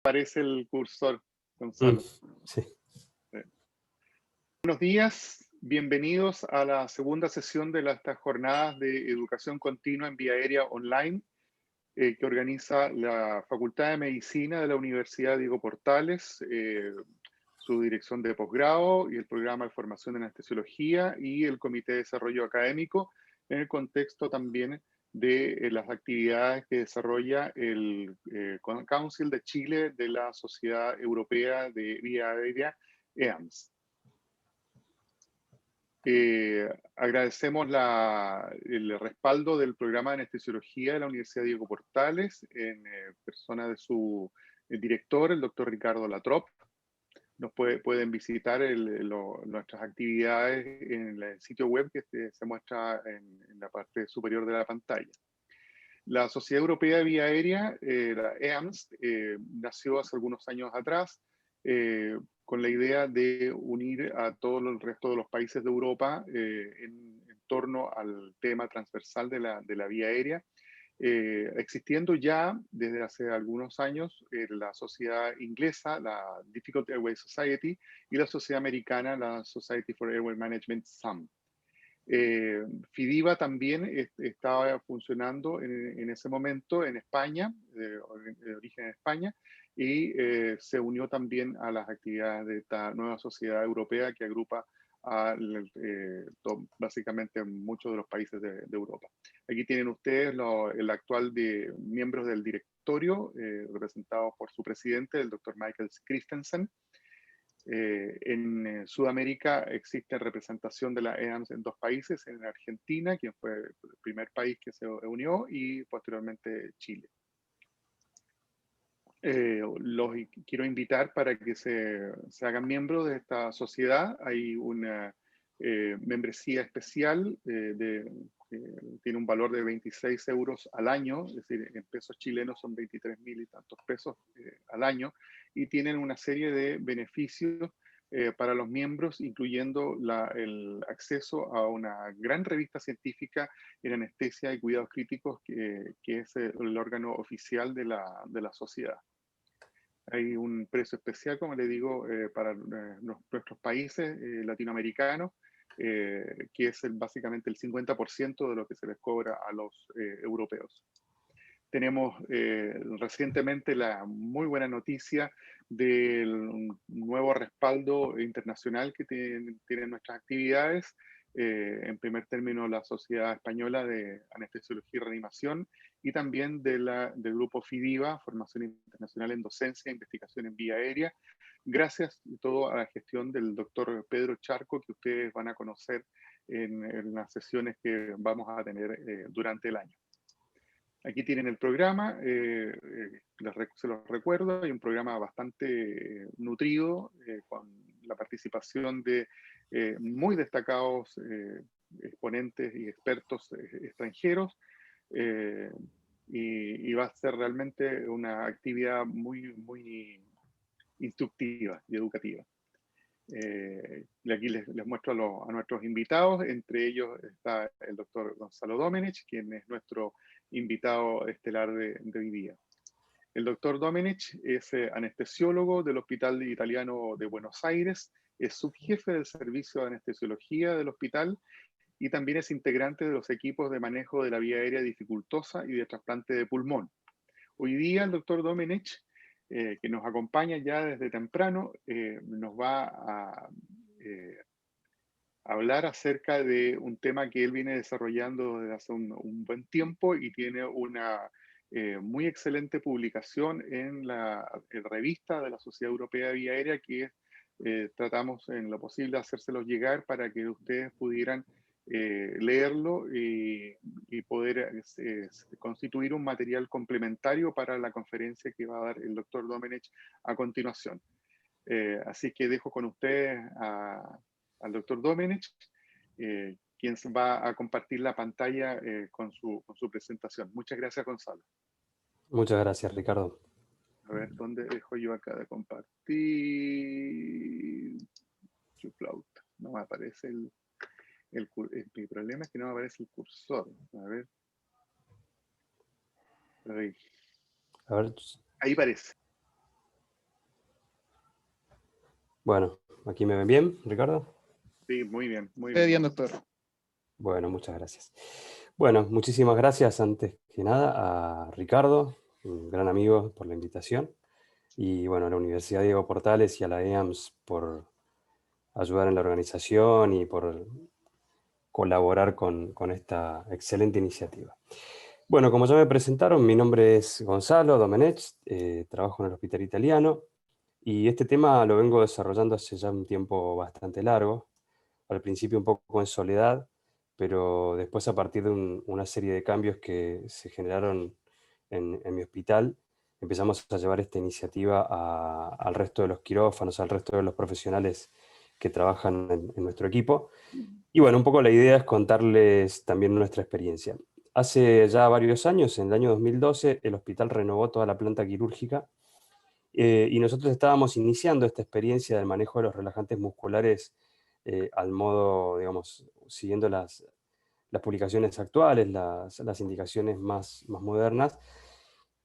Aparece el cursor, Mm, Gonzalo. sí. Buenos días, bienvenidos a la segunda sesión de estas jornadas de educación continua en vía aérea online que organiza la Facultad de Medicina de la Universidad Diego Portales, su dirección de posgrado y el programa de formación en anestesiología y el Comité de Desarrollo Académico, en el contexto también de las actividades que desarrolla el Council de Chile de la Sociedad Europea de Vía Aérea, EAMS. Agradecemos el respaldo del programa de anestesiología de la Universidad Diego Portales en persona de su director, el doctor Ricardo Latrop. Nos pueden visitar nuestras actividades en el sitio web que se muestra en la parte superior de la pantalla. La Sociedad Europea de Vía Aérea, la EAMS, nació hace algunos años atrás con la idea de unir a todo el resto de los países de Europa en torno al tema transversal de la vía aérea, existiendo ya desde hace algunos años la sociedad inglesa, la Difficult Airway Society, y la sociedad americana, la Society for Airway Management, SAM. FIDIVA también estaba funcionando en ese momento en España, de origen en España, y se unió también a las actividades de esta nueva sociedad europea que agrupa a básicamente muchos de los países de Europa. Aquí tienen ustedes el actual miembros del directorio, representados por su presidente, el doctor Michael Christensen. En Sudamérica existe representación de la EAMS en dos países, en Argentina, quien fue el primer país que se unió, y posteriormente Chile. Los quiero invitar para que se hagan miembros de esta sociedad. Hay una membresía especial tiene un valor de 26 euros al año, es decir, en pesos chilenos son 23.000 y tantos pesos al año, y tienen una serie de beneficios para los miembros, incluyendo el acceso a una gran revista científica en anestesia y cuidados críticos, que es el órgano oficial de la sociedad. Hay un precio especial, como le digo, para nuestros países latinoamericanos, que es básicamente el 50% de lo que se les cobra a los europeos. Tenemos recientemente la muy buena noticia del nuevo respaldo internacional que tienen nuestras actividades. En primer término, la Sociedad Española de Anestesiología y Reanimación, y también del grupo FIDIVA, Formación Internacional en Docencia e Investigación en Vía Aérea, gracias todo a la gestión del doctor Pedro Charco, que ustedes van a conocer en las sesiones que vamos a tener durante el año. Aquí tienen el programa, se los recuerdo, hay un programa bastante nutrido, con la participación de muy destacados exponentes y expertos extranjeros, y va a ser realmente una actividad muy instructiva y educativa. Y aquí les muestro a nuestros invitados. Entre ellos está el doctor Gonzalo Domenech, quien es nuestro invitado estelar de hoy día. El doctor Domenech es anestesiólogo del Hospital Italiano de Buenos Aires, es subjefe del servicio de anestesiología del hospital y también es integrante de los equipos de manejo de la vía aérea dificultosa y de trasplante de pulmón. Hoy día el doctor Domenech, que nos acompaña ya desde temprano, nos va a hablar acerca de un tema que él viene desarrollando desde hace un buen tiempo y tiene una muy excelente publicación en la revista de la Sociedad Europea de Vía Aérea, que tratamos en lo posible de hacérselos llegar para que ustedes pudieran leerlo y poder constituir un material complementario para la conferencia que va a dar el doctor Domenech a continuación. Así que dejo con ustedes al doctor Domenech, quien va a compartir la pantalla con su presentación. Muchas gracias, Gonzalo. Muchas gracias, Ricardo. A ver, ¿dónde dejo yo acá de compartir? Flauta. No me aparece mi problema es que no me aparece el cursor. A ver. Ahí. A ver. Ahí parece. Bueno, ¿aquí me ven bien, Ricardo? Sí, muy bien, muy Esté bien. bien, doctor. Bueno, muchas gracias. Bueno, muchísimas gracias antes que nada a Ricardo, un gran amigo, por la invitación. Y bueno, a la Universidad Diego Portales y a la EAMS por ayudar en la organización y por colaborar con esta excelente iniciativa. Bueno, como ya me presentaron, mi nombre es Gonzalo Domenech, trabajo en el Hospital Italiano y este tema lo vengo desarrollando hace ya un tiempo bastante largo, al principio un poco en soledad, pero después a partir de una serie de cambios que se generaron en mi hospital, empezamos a llevar esta iniciativa al resto de los quirófanos, al resto de los profesionales que trabajan en nuestro equipo. Y bueno, un poco la idea es contarles también nuestra experiencia. Hace ya varios años, en el año 2012, el hospital renovó toda la planta quirúrgica y nosotros estábamos iniciando esta experiencia del manejo de los relajantes musculares al modo, digamos, siguiendo las publicaciones actuales, las indicaciones más modernas,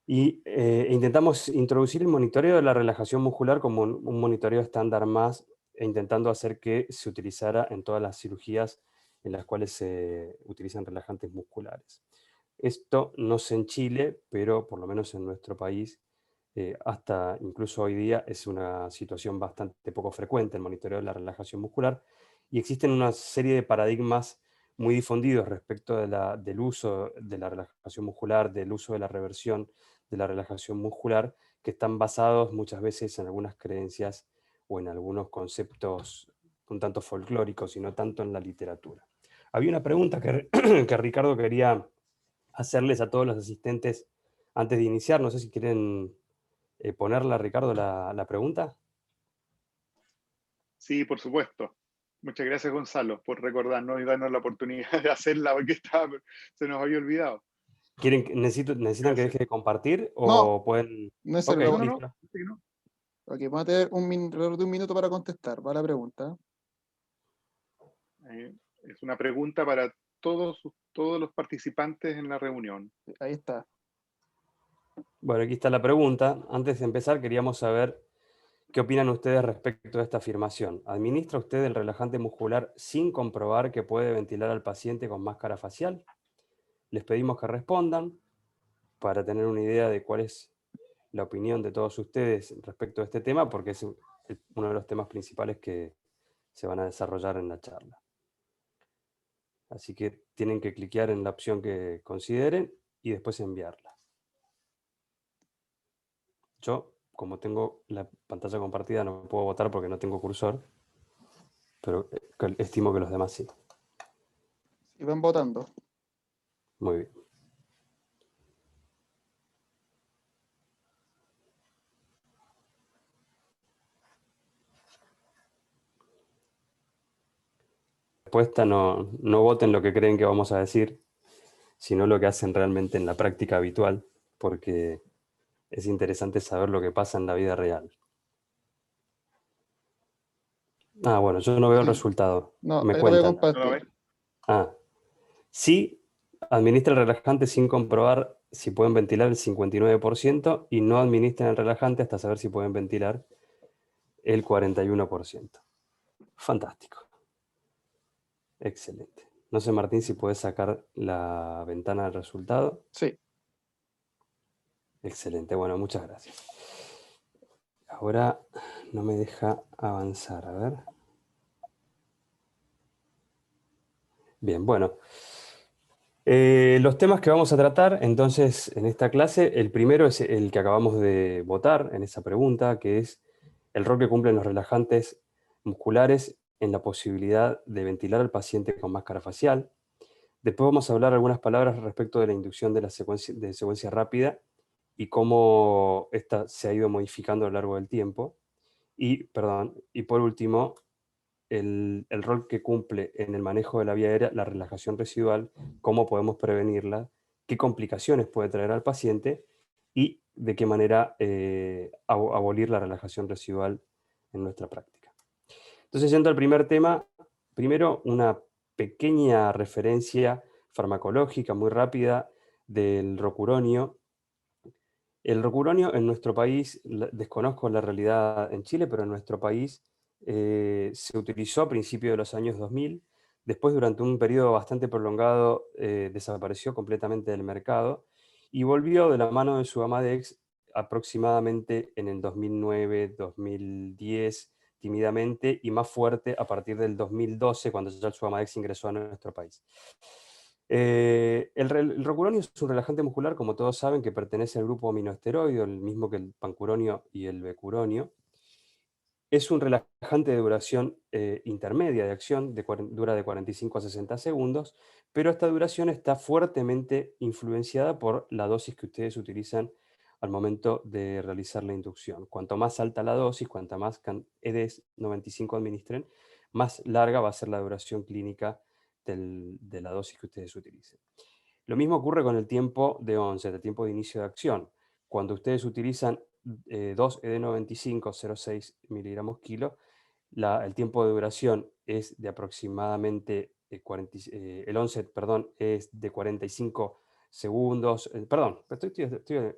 y intentamos introducir el monitoreo de la relajación muscular como un monitoreo estándar más, e intentando hacer que se utilizara en todas las cirugías en las cuales se utilizan relajantes musculares. Esto no sé en Chile, pero por lo menos en nuestro país, hasta incluso hoy día es una situación bastante poco frecuente el monitoreo de la relajación muscular, y existen una serie de paradigmas muy difundidos respecto del uso de la relajación muscular, del uso de la reversión de la relajación muscular, que están basados muchas veces en algunas creencias o en algunos conceptos un tanto folclóricos y no tanto en la literatura. Había una pregunta que Ricardo quería hacerles a todos los asistentes antes de iniciar. No sé si quieren ponerla, Ricardo, la pregunta. Sí, por supuesto. Muchas gracias, Gonzalo, por recordarnos y darnos la oportunidad de hacerla porque se nos había olvidado. ¿Necesitan que Gracias. deje de compartir No, o pueden...? no es Ok, necesario. No, no, no. listo. Sí, no. Ok, vamos a tener alrededor de un minuto para contestar. Va la pregunta. Es una pregunta para todos los participantes en la reunión. Ahí está. Bueno, aquí está la pregunta. Antes de empezar, queríamos saber qué opinan ustedes respecto a esta afirmación. ¿Administra usted el relajante muscular sin comprobar que puede ventilar al paciente con máscara facial? Les pedimos que respondan para tener una idea de cuál es la opinión de todos ustedes respecto a este tema, porque es uno de los temas principales que se van a desarrollar en la charla. Así que tienen que cliquear en la opción que consideren y después enviarla. Yo, como tengo la pantalla compartida, no puedo votar porque no tengo cursor, pero estimo que los demás sí. Y van votando. Muy bien. Respuesta, no voten lo que creen que vamos a decir, sino lo que hacen realmente en la práctica habitual, porque es interesante saber lo que pasa en la vida real. Ah, bueno, yo no veo el resultado. No, Me ahí lo voy a cuentan. ¿No lo ves? compartir. Ah, sí, administra el relajante sin comprobar si pueden ventilar el 59% y no administran el relajante hasta saber si pueden ventilar el 41%. Fantástico. Excelente. No sé, Martín, si puedes sacar la ventana del resultado. Sí. Excelente, bueno, muchas gracias. Ahora no me deja avanzar, a ver. Bien, bueno. Los temas que vamos a tratar entonces en esta clase, el primero es el que acabamos de votar en esa pregunta, que es el rol que cumplen los relajantes musculares en la posibilidad de ventilar al paciente con máscara facial. Después vamos a hablar algunas palabras respecto de la inducción de la secuencia rápida y cómo esta se ha ido modificando a lo largo del tiempo. Y por último, el rol que cumple en el manejo de la vía aérea la relajación residual, cómo podemos prevenirla, qué complicaciones puede traer al paciente y de qué manera abolir la relajación residual en nuestra práctica. Entonces, yendo al primer tema, primero una pequeña referencia farmacológica muy rápida del rocuronio. El rocuronio en nuestro país, desconozco la realidad en Chile, pero en nuestro país se utilizó a principios de los años 2000, después durante un periodo bastante prolongado desapareció completamente del mercado y volvió de la mano de Sugamadex aproximadamente en el 2009, 2010, tímidamente, y más fuerte a partir del 2012, cuando ya el Sugamadex ingresó a nuestro país. El rocuronio es un relajante muscular, como todos saben, que pertenece al grupo aminoesteroideo, el mismo que el pancuronio y el becuronio. Es un relajante de duración intermedia de acción, dura de 45 a 60 segundos, pero esta duración está fuertemente influenciada por la dosis que ustedes utilizan al momento de realizar la inducción. Cuanto más alta la dosis, cuanta más EDES 95 administren, más larga va a ser la duración clínica de la dosis que ustedes utilicen. Lo mismo ocurre con el tiempo de onset, el tiempo de inicio de acción. Cuando ustedes utilizan 2 ED95 0,6 miligramos kilo, el tiempo de duración es de aproximadamente el onset, perdón, es de 45 segundos, perdón, estoy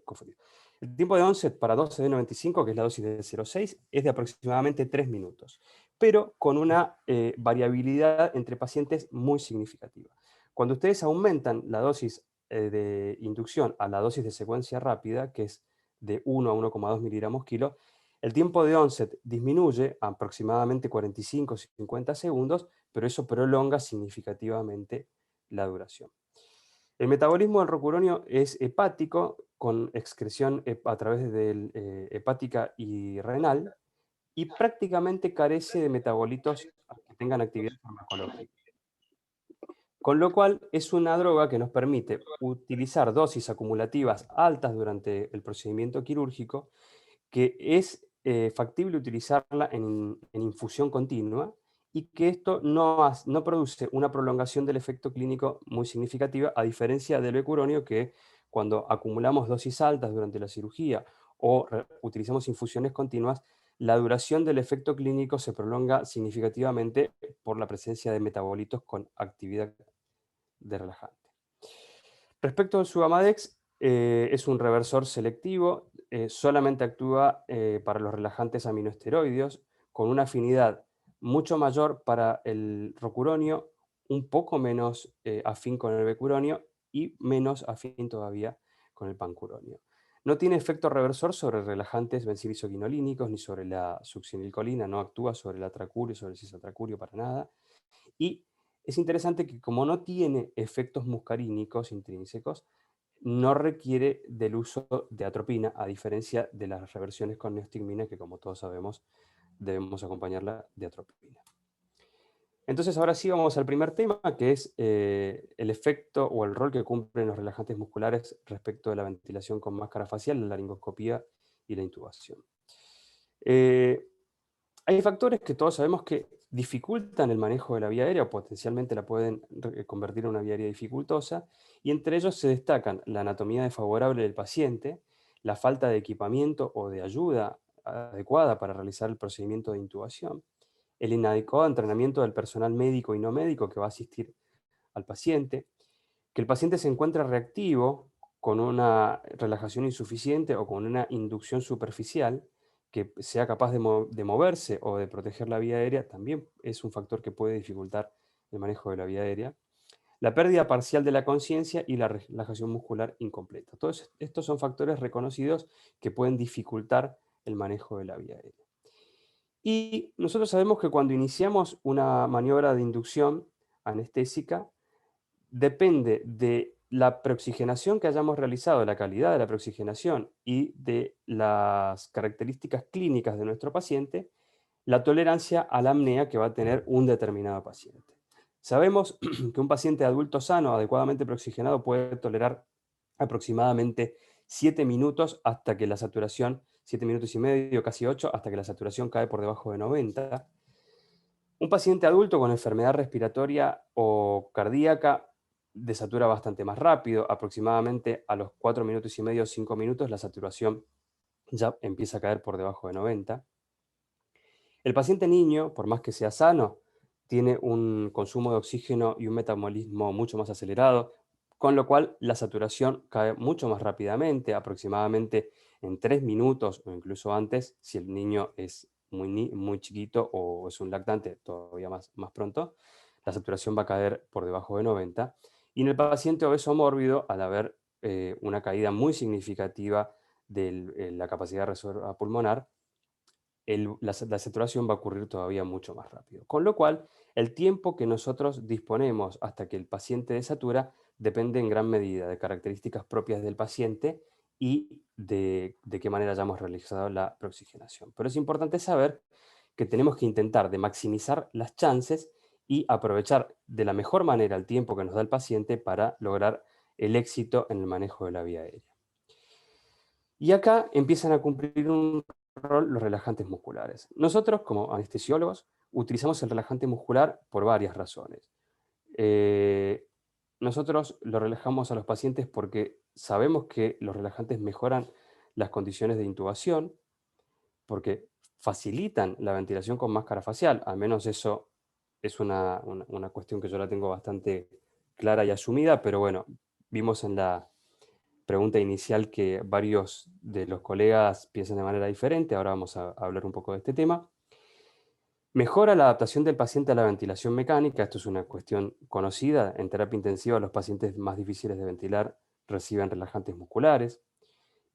confundido. El tiempo de onset para 2 ED95, que es la dosis de 0,6, es de aproximadamente 3 minutos, pero con una variabilidad entre pacientes muy significativa. Cuando ustedes aumentan la dosis de inducción a la dosis de secuencia rápida, que es de 1 a 1,2 miligramos kilo, el tiempo de onset disminuye a aproximadamente 45-50 segundos, pero eso prolonga significativamente la duración. El metabolismo del rocuronio es hepático, con excreción a través de hepática y renal, y prácticamente carece de metabolitos que tengan actividad farmacológica. Con lo cual es una droga que nos permite utilizar dosis acumulativas altas durante el procedimiento quirúrgico, que es factible utilizarla en infusión continua y que esto no produce una prolongación del efecto clínico muy significativa, a diferencia del becuronio, que cuando acumulamos dosis altas durante la cirugía o utilizamos infusiones continuas, la duración del efecto clínico se prolonga significativamente por la presencia de metabolitos con actividad de relajante. Respecto al Sugamadex, es un reversor selectivo, solamente actúa para los relajantes aminoesteroideos, con una afinidad mucho mayor para el rocuronio, un poco menos afín con el becuronio y menos afín todavía con el pancuronio. No tiene efecto reversor sobre relajantes benzilisoquinolínicos ni sobre la succinilcolina, no actúa sobre el atracurio, sobre el cisatracurio para nada. Y es interesante que, como no tiene efectos muscarínicos intrínsecos, no requiere del uso de atropina, a diferencia de las reversiones con neostigmina, que como todos sabemos debemos acompañarla de atropina. Entonces ahora sí vamos al primer tema, que es el efecto o el rol que cumplen los relajantes musculares respecto de la ventilación con máscara facial, la laringoscopía y la intubación. Hay factores que todos sabemos que dificultan el manejo de la vía aérea o potencialmente la pueden convertir en una vía aérea dificultosa, y entre ellos se destacan la anatomía desfavorable del paciente, la falta de equipamiento o de ayuda adecuada para realizar el procedimiento de intubación, el inadecuado entrenamiento del personal médico y no médico que va a asistir al paciente, que el paciente se encuentre reactivo con una relajación insuficiente o con una inducción superficial, que sea capaz de moverse o de proteger la vía aérea, también es un factor que puede dificultar el manejo de la vía aérea. La pérdida parcial de la conciencia y la relajación muscular incompleta. Todos estos son factores reconocidos que pueden dificultar el manejo de la vía aérea. Y nosotros sabemos que cuando iniciamos una maniobra de inducción anestésica, depende de la preoxigenación que hayamos realizado, de la calidad de la preoxigenación y de las características clínicas de nuestro paciente, la tolerancia a la apnea que va a tener un determinado paciente. Sabemos que un paciente adulto sano, adecuadamente preoxigenado, puede tolerar aproximadamente 7 minutos hasta que la saturación, 7 minutos y medio, casi 8, hasta que la saturación cae por debajo de 90. Un paciente adulto con enfermedad respiratoria o cardíaca desatura bastante más rápido, aproximadamente a los 4 minutos y medio, 5 minutos, la saturación ya empieza a caer por debajo de 90. El paciente niño, por más que sea sano, tiene un consumo de oxígeno y un metabolismo mucho más acelerado, con lo cual la saturación cae mucho más rápidamente, aproximadamente en 3 minutos o incluso antes, si el niño es muy chiquito o es un lactante todavía más pronto, la saturación va a caer por debajo de 90. Y en el paciente obeso mórbido, al haber una caída muy significativa de la capacidad de reserva pulmonar, la saturación va a ocurrir todavía mucho más rápido. Con lo cual, el tiempo que nosotros disponemos hasta que el paciente desatura depende en gran medida de características propias del paciente y de qué manera hayamos realizado la preoxigenación. Pero es importante saber que tenemos que intentar de maximizar las chances y aprovechar de la mejor manera el tiempo que nos da el paciente para lograr el éxito en el manejo de la vía aérea. Y acá empiezan a cumplir un rol los relajantes musculares. Nosotros, como anestesiólogos, utilizamos el relajante muscular por varias razones. Nosotros lo relajamos a los pacientes porque sabemos que los relajantes mejoran las condiciones de intubación, porque facilitan la ventilación con máscara facial. Al menos eso es una cuestión que yo la tengo bastante clara y asumida, pero bueno, vimos en la pregunta inicial que varios de los colegas piensan de manera diferente. Ahora vamos a hablar un poco de este tema. Mejora la adaptación del paciente a la ventilación mecánica. Esto es una cuestión conocida. En terapia intensiva, los pacientes más difíciles de ventilar reciben relajantes musculares.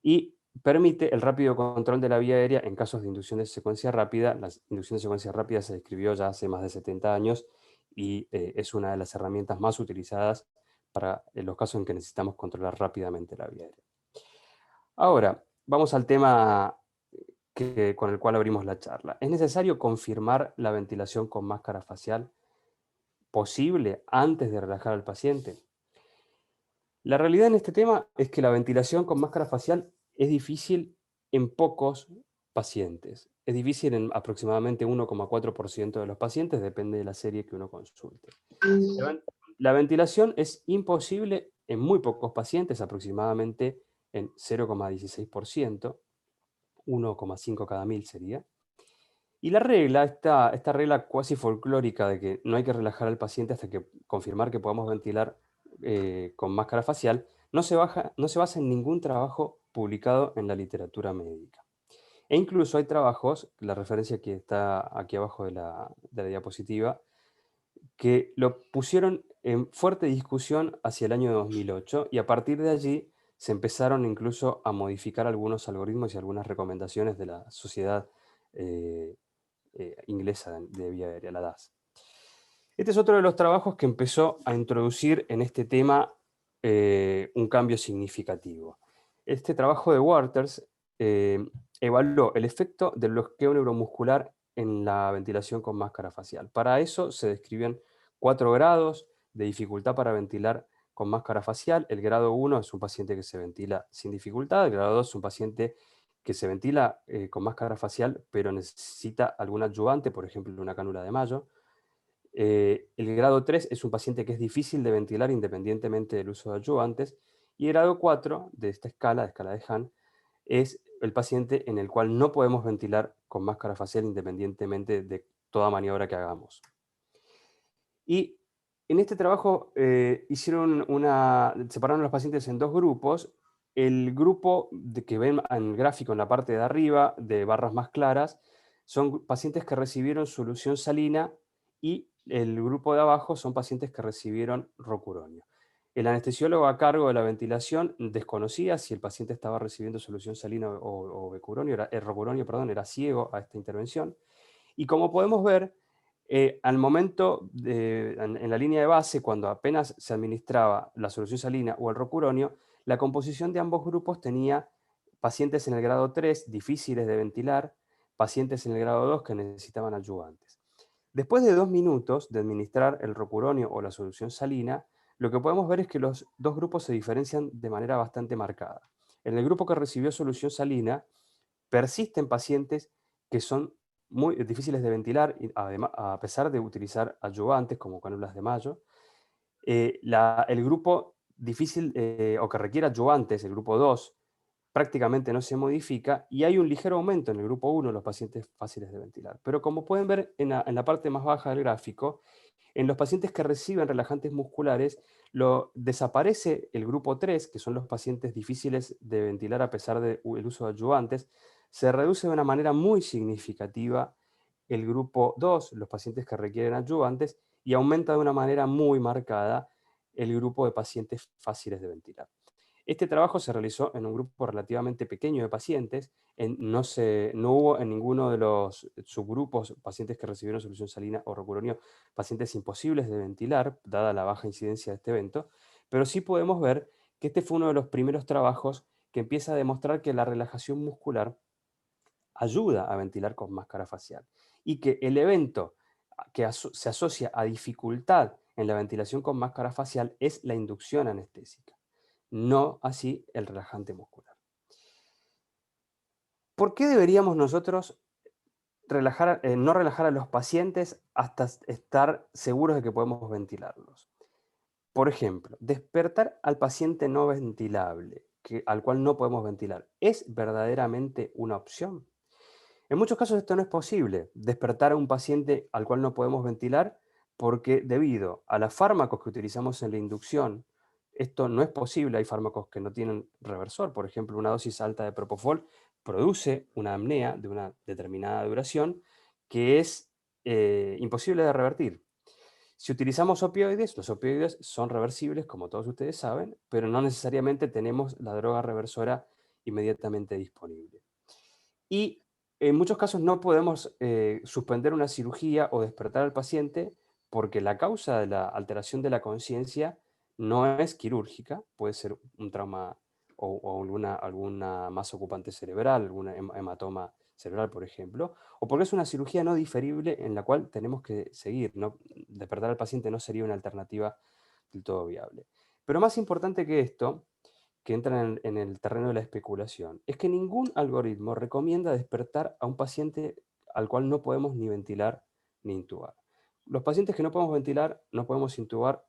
Y permite el rápido control de la vía aérea en casos de inducción de secuencia rápida. La inducción de secuencia rápida se describió ya hace más de 70 años y es una de las herramientas más utilizadas para los casos en que necesitamos controlar rápidamente la vía aérea. Ahora, vamos al tema con el cual abrimos la charla. ¿Es necesario confirmar la ventilación con máscara facial posible antes de relajar al paciente? La realidad en este tema es que la ventilación con máscara facial es difícil en pocos pacientes. Es difícil en aproximadamente 1,4% de los pacientes, depende de la serie que uno consulte. La ventilación es imposible en muy pocos pacientes, aproximadamente en 0,16%, 1,5 cada 1000 sería. Y la regla, esta regla cuasi folclórica de que no hay que relajar al paciente hasta que confirmar que podamos ventilar con máscara facial, no se basa en ningún trabajo publicado en la literatura médica. E incluso hay trabajos, la referencia que está aquí abajo de la diapositiva, que lo pusieron en fuerte discusión hacia el año 2008 y a partir de allí se empezaron incluso a modificar algunos algoritmos y algunas recomendaciones de la Sociedad Inglesa de Vía Aérea, la DAS. Este es otro de los trabajos que empezó a introducir en este tema un cambio significativo. Este trabajo de Waters evaluó el efecto del bloqueo neuromuscular en la ventilación con máscara facial. Para eso se describían 4 grados de dificultad para ventilar con máscara facial. El grado 1 es un paciente que se ventila sin dificultad, el grado 2 es un paciente que se ventila con máscara facial, pero necesita algún adyuvante, por ejemplo, una cánula de Mayo. El grado 3 es un paciente que es difícil de ventilar independientemente del uso de adyuvantes. Y el grado 4 de esta escala, de escala de Hahn, es el paciente en el cual no podemos ventilar con máscara facial independientemente de toda maniobra que hagamos. Y en este trabajo separaron a los pacientes en 2 grupos. El grupo que ven en el gráfico en la parte de arriba, de barras más claras, son pacientes que recibieron solución salina y el grupo de abajo son pacientes que recibieron rocuronio. El anestesiólogo a cargo de la ventilación desconocía si el paciente estaba recibiendo solución salina o rocuronio, era ciego a esta intervención. Y como podemos ver, al momento, en la línea de base, cuando apenas se administraba la solución salina o el rocuronio, la composición de ambos grupos tenía pacientes en el grado 3 difíciles de ventilar, pacientes en el grado 2 que necesitaban adyuvantes. Después de 2 minutos de administrar el rocuronio o la solución salina, lo que podemos ver es que los 2 grupos se diferencian de manera bastante marcada. En el grupo que recibió solución salina, persisten pacientes que son muy difíciles de ventilar, además, a pesar de utilizar adyuvantes como cánulas de Mayo. El grupo difícil o que requiere adyuvantes, el grupo 2, prácticamente no se modifica y hay un ligero aumento en el grupo 1, los pacientes fáciles de ventilar. Pero como pueden ver en la parte más baja del gráfico, en los pacientes que reciben relajantes musculares, desaparece el grupo 3, que son los pacientes difíciles de ventilar a pesar del uso de adyuvantes, se reduce de una manera muy significativa el grupo 2, los pacientes que requieren adyuvantes, y aumenta de una manera muy marcada el grupo de pacientes fáciles de ventilar. Este trabajo se realizó en un grupo relativamente pequeño de pacientes. No hubo en ninguno de los subgrupos pacientes que recibieron solución salina o rocuronio pacientes imposibles de ventilar, dada la baja incidencia de este evento, pero sí podemos ver que este fue uno de los primeros trabajos que empieza a demostrar que la relajación muscular ayuda a ventilar con máscara facial y que el evento que se asocia a dificultad en la ventilación con máscara facial es la inducción anestésica, no así el relajante muscular. ¿Por qué deberíamos nosotros no relajar a los pacientes hasta estar seguros de que podemos ventilarlos? Por ejemplo, despertar al paciente no ventilable, al cual no podemos ventilar, ¿es verdaderamente una opción? En muchos casos esto no es posible, despertar a un paciente al cual no podemos ventilar, porque debido a los fármacos que utilizamos en la inducción, esto no es posible. Hay fármacos que no tienen reversor. Por ejemplo, una dosis alta de propofol produce una apnea de una determinada duración que es imposible de revertir. Si utilizamos opioides, los opioides son reversibles, como todos ustedes saben, pero no necesariamente tenemos la droga reversora inmediatamente disponible. Y en muchos casos no podemos suspender una cirugía o despertar al paciente porque la causa de la alteración de la conciencia no es quirúrgica, puede ser un trauma o alguna masa ocupante cerebral, algún hematoma cerebral, por ejemplo, o porque es una cirugía no diferible en la cual tenemos que seguir. Despertar al paciente no sería una alternativa del todo viable. Pero más importante que esto, que entran en el terreno de la especulación, es que ningún algoritmo recomienda despertar a un paciente al cual no podemos ni ventilar ni intubar. Los pacientes que no podemos ventilar, no podemos intubar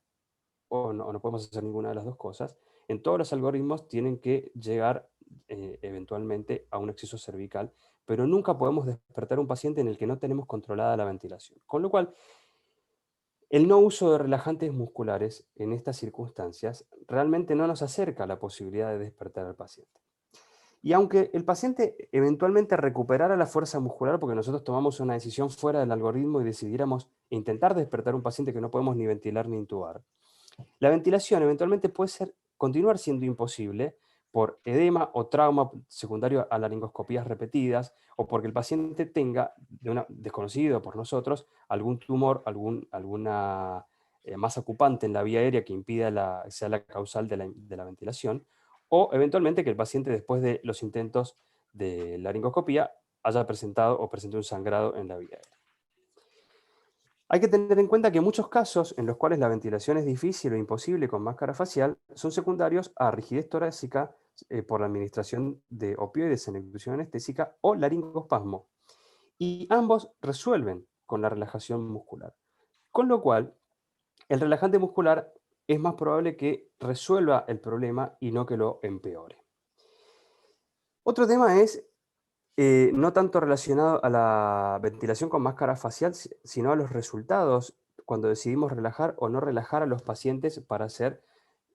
o no podemos hacer ninguna de las dos cosas. En todos los algoritmos tienen que llegar eventualmente a un exceso cervical, pero nunca podemos despertar a un paciente en el que no tenemos controlada la ventilación. Con lo cual, el no uso de relajantes musculares en estas circunstancias realmente no nos acerca a la posibilidad de despertar al paciente. Y aunque el paciente eventualmente recuperara la fuerza muscular, porque nosotros tomamos una decisión fuera del algoritmo y decidiéramos intentar despertar a un paciente que no podemos ni ventilar ni intubar, la ventilación eventualmente puede continuar siendo imposible por edema o trauma secundario a laringoscopías repetidas, o porque el paciente tenga, desconocido por nosotros, algún tumor, alguna masa ocupante en la vía aérea que impida sea la causal de la ventilación, o eventualmente que el paciente, después de los intentos de laringoscopía, haya presentado o presente un sangrado en la vía aérea. Hay que tener en cuenta que muchos casos en los cuales la ventilación es difícil o imposible con máscara facial son secundarios a rigidez torácica por la administración de opioides en inducción anestésica o laringoespasmo. Y ambos resuelven con la relajación muscular. Con lo cual, el relajante muscular es más probable que resuelva el problema y no que lo empeore. Otro tema es no tanto relacionado a la ventilación con máscara facial, sino a los resultados cuando decidimos relajar o no relajar a los pacientes para hacer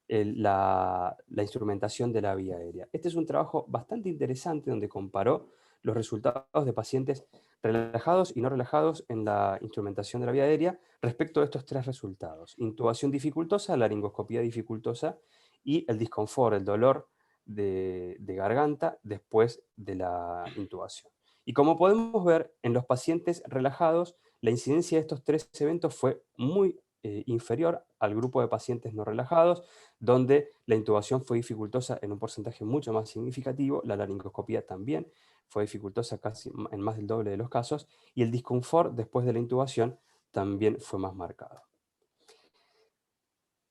la instrumentación de la vía aérea. Este es un trabajo bastante interesante donde comparó los resultados de pacientes relajados y no relajados en la instrumentación de la vía aérea respecto a estos tres resultados: intubación dificultosa, laringoscopía dificultosa y el disconfort, el dolor de garganta después de la intubación. Y como podemos ver, en los pacientes relajados, la incidencia de estos tres eventos fue muy inferior al grupo de pacientes no relajados, donde la intubación fue dificultosa en un porcentaje mucho más significativo, la laringoscopía también fue dificultosa casi en más del doble de los casos, y el disconfort después de la intubación también fue más marcado.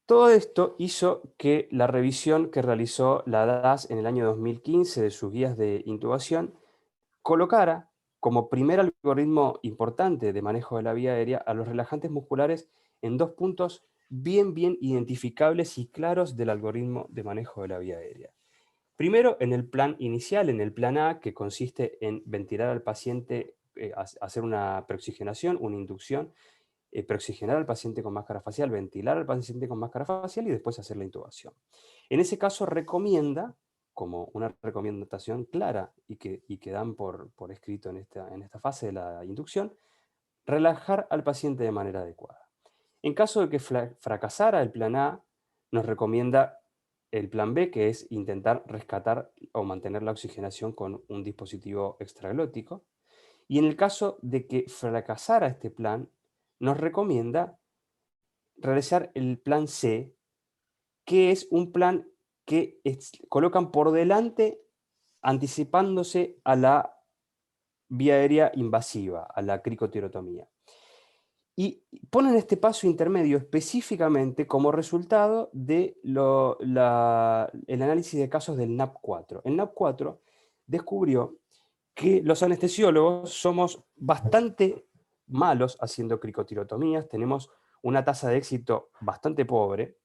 Todo esto hizo que la revisión que realizó la DAS en el año 2015 de sus guías de intubación colocara como primer algoritmo importante de manejo de la vía aérea a los relajantes musculares en dos puntos bien identificables y claros del algoritmo de manejo de la vía aérea. Primero, en el plan inicial, en el plan A, que consiste en ventilar al paciente, hacer una preoxigenación, una inducción, preoxigenar al paciente con máscara facial, ventilar al paciente con máscara facial y después hacer la intubación. En ese caso recomienda como una recomendación clara y que dan por escrito en esta fase de la inducción, relajar al paciente de manera adecuada. En caso de que fracasara el plan A, nos recomienda el plan B, que es intentar rescatar o mantener la oxigenación con un dispositivo extraglótico. Y en el caso de que fracasara este plan, nos recomienda realizar el plan C, que es un plan que colocan por delante anticipándose a la vía aérea invasiva, a la cricotirotomía. Y ponen este paso intermedio específicamente como resultado de el análisis de casos del NAP4. El NAP4 descubrió que los anestesiólogos somos bastante malos haciendo cricotirotomías, tenemos una tasa de éxito bastante pobre,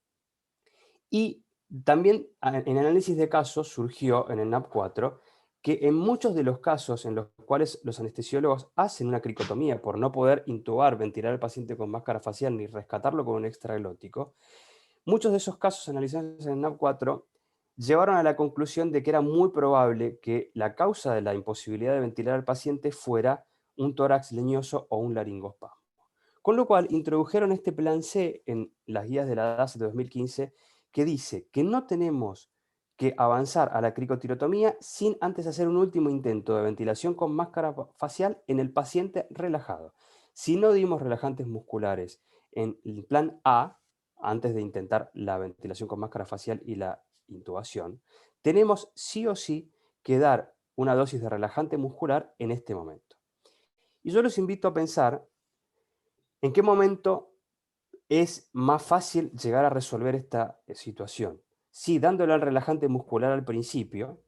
y también en análisis de casos surgió en el NAP4 que en muchos de los casos en los cuales los anestesiólogos hacen una cricotomía por no poder intubar, ventilar al paciente con máscara facial ni rescatarlo con un extraglótico, muchos de esos casos analizados en el NAP4 llevaron a la conclusión de que era muy probable que la causa de la imposibilidad de ventilar al paciente fuera un tórax leñoso o un laringospasmo. Con lo cual introdujeron este plan C en las guías de la DAS de 2015, que dice que no tenemos que avanzar a la cricotirotomía sin antes hacer un último intento de ventilación con máscara facial en el paciente relajado. Si no dimos relajantes musculares en el plan A, antes de intentar la ventilación con máscara facial y la intubación, tenemos sí o sí que dar una dosis de relajante muscular en este momento. Y yo los invito a pensar en qué momento es más fácil llegar a resolver esta situación. Si dándole el relajante muscular al principio,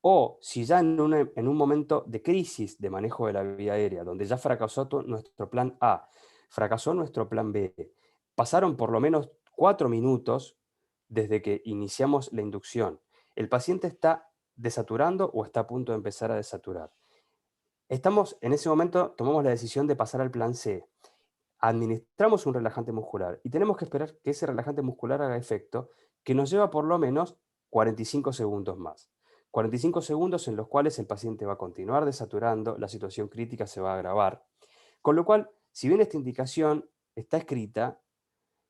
o si ya en un momento de crisis de manejo de la vía aérea, donde ya fracasó nuestro plan A, fracasó nuestro plan B, pasaron por lo menos 4 minutos desde que iniciamos la inducción. El paciente está desaturando o está a punto de empezar a desaturar. Estamos, en ese momento, tomamos la decisión de pasar al plan C. Administramos un relajante muscular y tenemos que esperar que ese relajante muscular haga efecto, que nos lleva por lo menos 45 segundos más. 45 segundos en los cuales el paciente va a continuar desaturando, la situación crítica se va a agravar. Con lo cual, si bien esta indicación está escrita,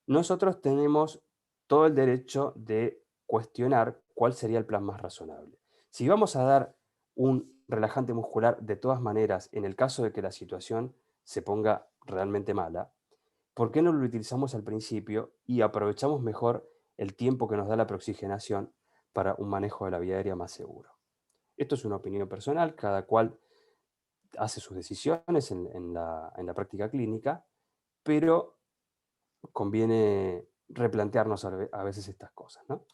nosotros tenemos todo el derecho de cuestionar cuál sería el plan más razonable. Si vamos a dar un relajante muscular de todas maneras, en el caso de que la situación se ponga realmente mala, ¿por qué no lo utilizamos al principio y aprovechamos mejor el tiempo que nos da la preoxigenación para un manejo de la vía aérea más seguro? Esto es una opinión personal, cada cual hace sus decisiones en la práctica clínica, pero conviene replantearnos a veces estas cosas, ¿no?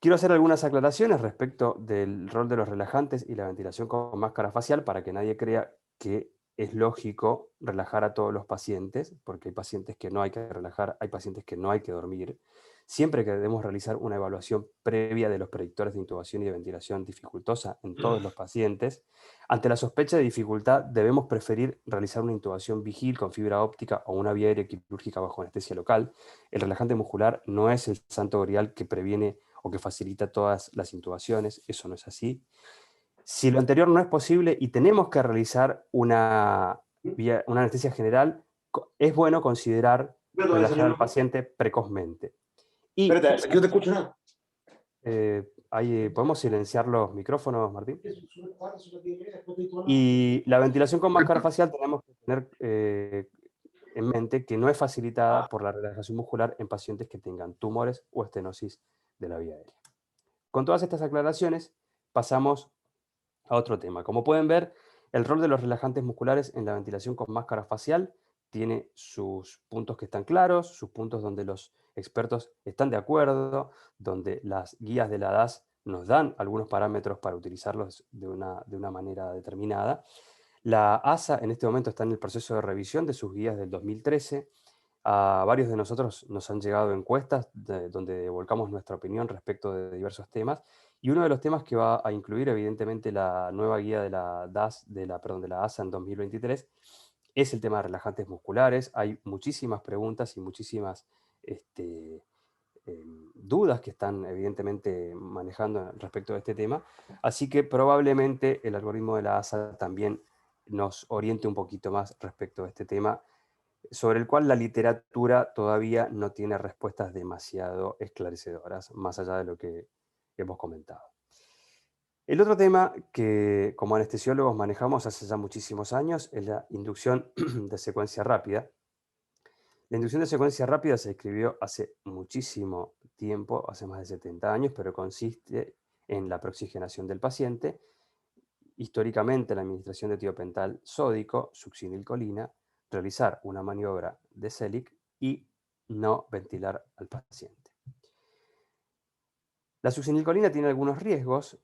Quiero hacer algunas aclaraciones respecto del rol de los relajantes y la ventilación con máscara facial para que nadie crea que es lógico relajar a todos los pacientes, porque hay pacientes que no hay que relajar, hay pacientes que no hay que dormir. Siempre que debemos realizar una evaluación previa de los predictores de intubación y de ventilación dificultosa en todos los pacientes, ante la sospecha de dificultad debemos preferir realizar una intubación vigil con fibra óptica o una vía aérea quirúrgica bajo anestesia local. El relajante muscular no es el santo grial que previene o que facilita todas las intubaciones, eso no es así. Si lo anterior no es posible y tenemos que realizar una anestesia general, es bueno considerar relajar al paciente precozmente. Y, Espérate, que no te escucho nada. ¿podemos silenciar los micrófonos, Martín? Y la ventilación con máscara facial tenemos que tener en mente que no es facilitada por la relajación muscular en pacientes que tengan tumores o estenosis de la vía aérea. Con todas estas aclaraciones, pasamos a otro tema. Como pueden ver, el rol de los relajantes musculares en la ventilación con máscara facial tiene sus puntos que están claros, sus puntos donde los expertos están de acuerdo, donde las guías de la DAS nos dan algunos parámetros para utilizarlos de una manera determinada. La ASA en este momento está en el proceso de revisión de sus guías del 2013. A varios de nosotros nos han llegado encuestas donde volcamos nuestra opinión respecto de diversos temas, y uno de los temas que va a incluir evidentemente la nueva guía de la DAS, de la ASA en 2023, es el tema de relajantes musculares. Hay muchísimas preguntas y muchísimas dudas que están evidentemente manejando respecto a este tema, así que probablemente el algoritmo de la ASA también nos oriente un poquito más respecto a este tema, sobre el cual la literatura todavía no tiene respuestas demasiado esclarecedoras, más allá de lo que hemos comentado. El otro tema que como anestesiólogos manejamos hace ya muchísimos años es la inducción de secuencia rápida. La inducción de secuencia rápida se describió hace muchísimo tiempo, hace más de 70 años, pero consiste en la preoxigenación del paciente, históricamente la administración de tiopental sódico, succinilcolina, realizar una maniobra de Selig y no ventilar al paciente. La succinilcolina tiene algunos riesgos,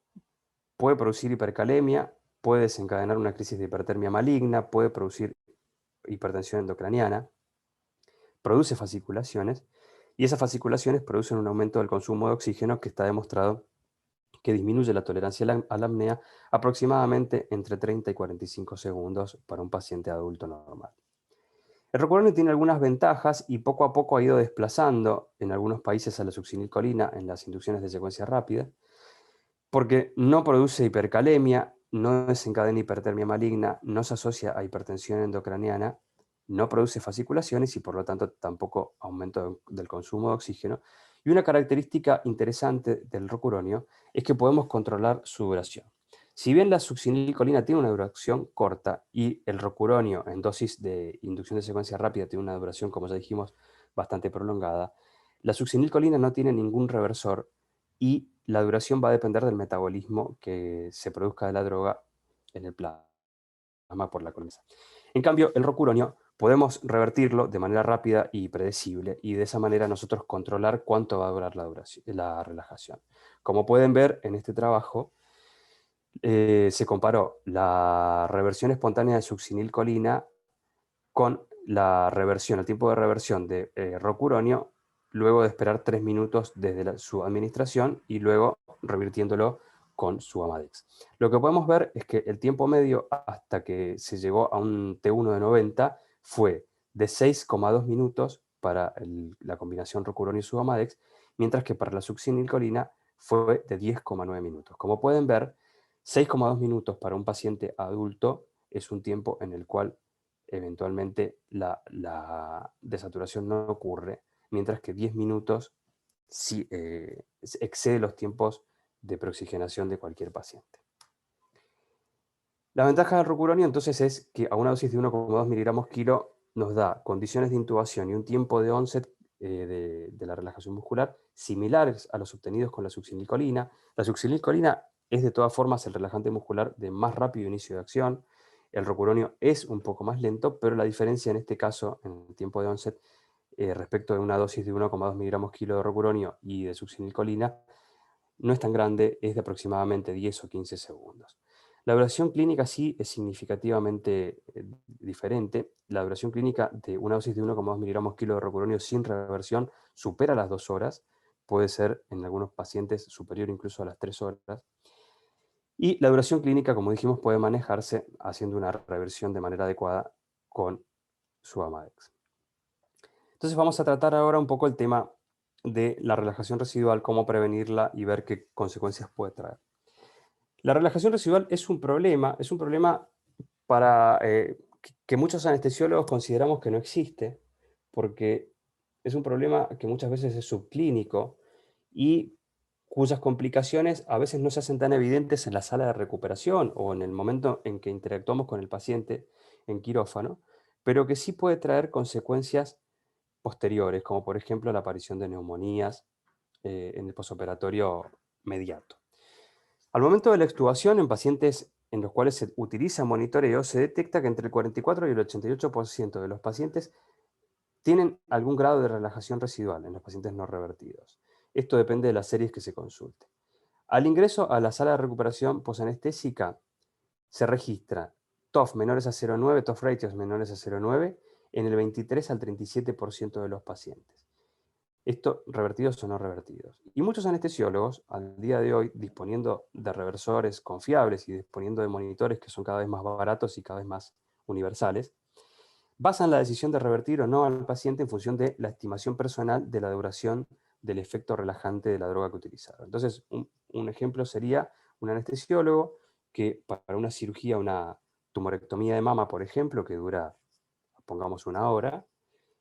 puede producir hipercalemia, puede desencadenar una crisis de hipertermia maligna, puede producir hipertensión endocraniana, produce fasciculaciones y esas fasciculaciones producen un aumento del consumo de oxígeno que está demostrado que disminuye la tolerancia a la apnea aproximadamente entre 30 y 45 segundos para un paciente adulto normal. El rocuronio tiene algunas ventajas y poco a poco ha ido desplazando en algunos países a la succinilcolina en las inducciones de secuencia rápida, porque no produce hipercalemia, no desencadena hipertermia maligna, no se asocia a hipertensión endocraniana, no produce fasciculaciones y por lo tanto tampoco aumento del consumo de oxígeno. Y una característica interesante del rocuronio es que podemos controlar su duración. Si bien la succinilcolina tiene una duración corta y el rocuronio en dosis de inducción de secuencia rápida tiene una duración, como ya dijimos, bastante prolongada, la succinilcolina no tiene ningún reversor y la duración va a depender del metabolismo que se produzca de la droga en el plasma por la columna. En cambio, el rocuronio podemos revertirlo de manera rápida y predecible y de esa manera nosotros controlar cuánto va a durar la relajación. Como pueden ver en este trabajo, se comparó la reversión espontánea de succinilcolina con la reversión, el tiempo de reversión de rocuronio luego de esperar 3 minutos desde su administración y luego revirtiéndolo con su Amadex. Lo que podemos ver es que el tiempo medio hasta que se llegó a un T1 de 90 fue de 6,2 minutos para la combinación rocuronio y su Amadex, mientras que para la succinilcolina fue de 10,9 minutos. Como pueden ver, 6,2 minutos para un paciente adulto es un tiempo en el cual eventualmente la desaturación no ocurre, mientras que 10 minutos sí, excede los tiempos de preoxigenación de cualquier paciente. La ventaja del rocuronio entonces es que a una dosis de 1,2 miligramos kilo nos da condiciones de intubación y un tiempo de onset de la relajación muscular similares a los obtenidos con la succinilcolina. La succinilcolina es de todas formas el relajante muscular de más rápido inicio de acción. El rocuronio es un poco más lento, pero la diferencia en este caso, en el tiempo de onset, respecto de una dosis de 1,2 miligramos kilo de rocuronio y de succinilcolina, no es tan grande, es de aproximadamente 10 o 15 segundos. La duración clínica sí es significativamente diferente. La duración clínica de una dosis de 1,2 miligramos kilo de rocuronio sin reversión supera las 2 horas, puede ser en algunos pacientes superior incluso a las 3 horas. Y la duración clínica, como dijimos, puede manejarse haciendo una reversión de manera adecuada con su Amadex. Entonces vamos a tratar ahora un poco el tema de la relajación residual, cómo prevenirla y ver qué consecuencias puede traer. La relajación residual es un problema para, que muchos anestesiólogos consideramos que no existe, porque es un problema que muchas veces es subclínico y cuyas complicaciones a veces no se hacen tan evidentes en la sala de recuperación o en el momento en que interactuamos con el paciente en quirófano, pero que sí puede traer consecuencias posteriores, como por ejemplo la aparición de neumonías en el posoperatorio mediato. Al momento de la extubación, en pacientes en los cuales se utiliza monitoreo, se detecta que entre el 44 y el 88% de los pacientes tienen algún grado de relajación residual en los pacientes no revertidos. Esto depende de las series que se consulte. Al ingreso a la sala de recuperación posanestésica se registra TOF menores a 0,9, TOF ratios menores a 0,9 en el 23 al 37% de los pacientes. Esto revertidos o no revertidos. Y muchos anestesiólogos, al día de hoy, disponiendo de reversores confiables y disponiendo de monitores que son cada vez más baratos y cada vez más universales, basan la decisión de revertir o no al paciente en función de la estimación personal de la duración del efecto relajante de la droga que utilizaron. Entonces, un ejemplo sería un anestesiólogo que para una cirugía, una tumorectomía de mama, por ejemplo, que dura, pongamos, 1 hora,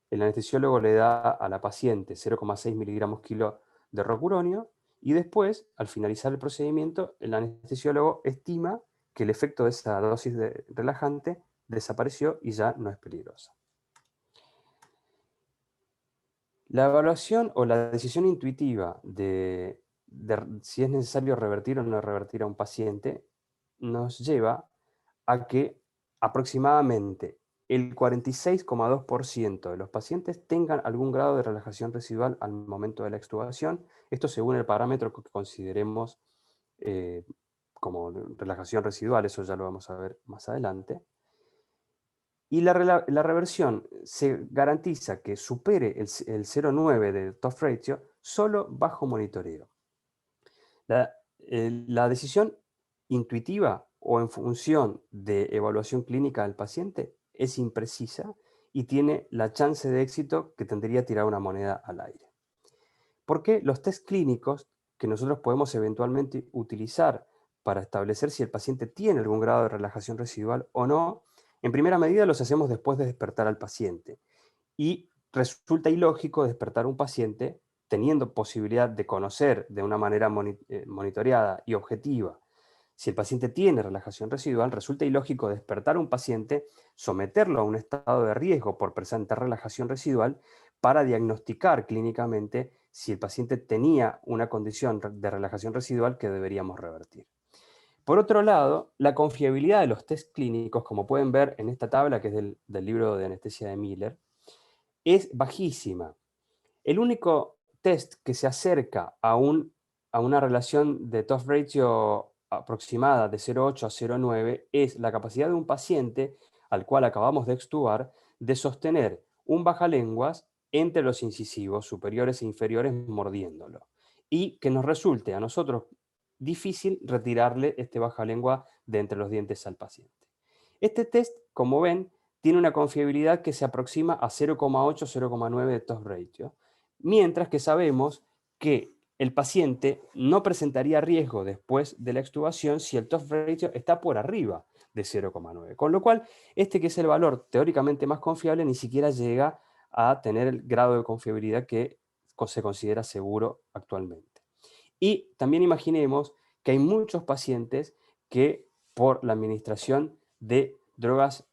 el anestesiólogo le da a la paciente 0,6 miligramos kilo de rocuronio y después, al finalizar el procedimiento, el anestesiólogo estima que el efecto de esa dosis de relajante desapareció y ya no es peligrosa. La evaluación o la decisión intuitiva de si es necesario revertir o no revertir a un paciente nos lleva a que aproximadamente el 46,2% de los pacientes tengan algún grado de relajación residual al momento de la extubación, esto según el parámetro que consideremos como relajación residual, eso ya lo vamos a ver más adelante. Y la reversión se garantiza que supere el 0,9 de TOF ratio solo bajo monitoreo. La decisión intuitiva o en función de evaluación clínica del paciente es imprecisa y tiene la chance de éxito que tendría tirar una moneda al aire. ¿Por qué los test clínicos que nosotros podemos eventualmente utilizar para establecer si el paciente tiene algún grado de relajación residual o no? En primera medida los hacemos después de despertar al paciente. Y resulta ilógico despertar a un paciente teniendo posibilidad de conocer de una manera monitoreada y objetiva si el paciente tiene relajación residual, resulta ilógico despertar a un paciente, someterlo a un estado de riesgo por presentar relajación residual para diagnosticar clínicamente si el paciente tenía una condición de relajación residual que deberíamos revertir. Por otro lado, la confiabilidad de los test clínicos, como pueden ver en esta tabla, que es del libro de anestesia de Miller, es bajísima. El único test que se acerca a una relación de TOF ratio aproximada de 0,8 a 0,9 es la capacidad de un paciente al cual acabamos de extubar de sostener un bajalenguas entre los incisivos superiores e inferiores mordiéndolo y que nos resulte a nosotros difícil retirarle este bajalengua de entre los dientes al paciente. Este test, como ven, tiene una confiabilidad que se aproxima a 0,8 0,9 de TOF ratio, mientras que sabemos que el paciente no presentaría riesgo después de la extubación si el TOF ratio está por arriba de 0,9. Con lo cual, este que es el valor teóricamente más confiable ni siquiera llega a tener el grado de confiabilidad que se considera seguro actualmente. Y también imaginemos que hay muchos pacientes que por la administración de drogas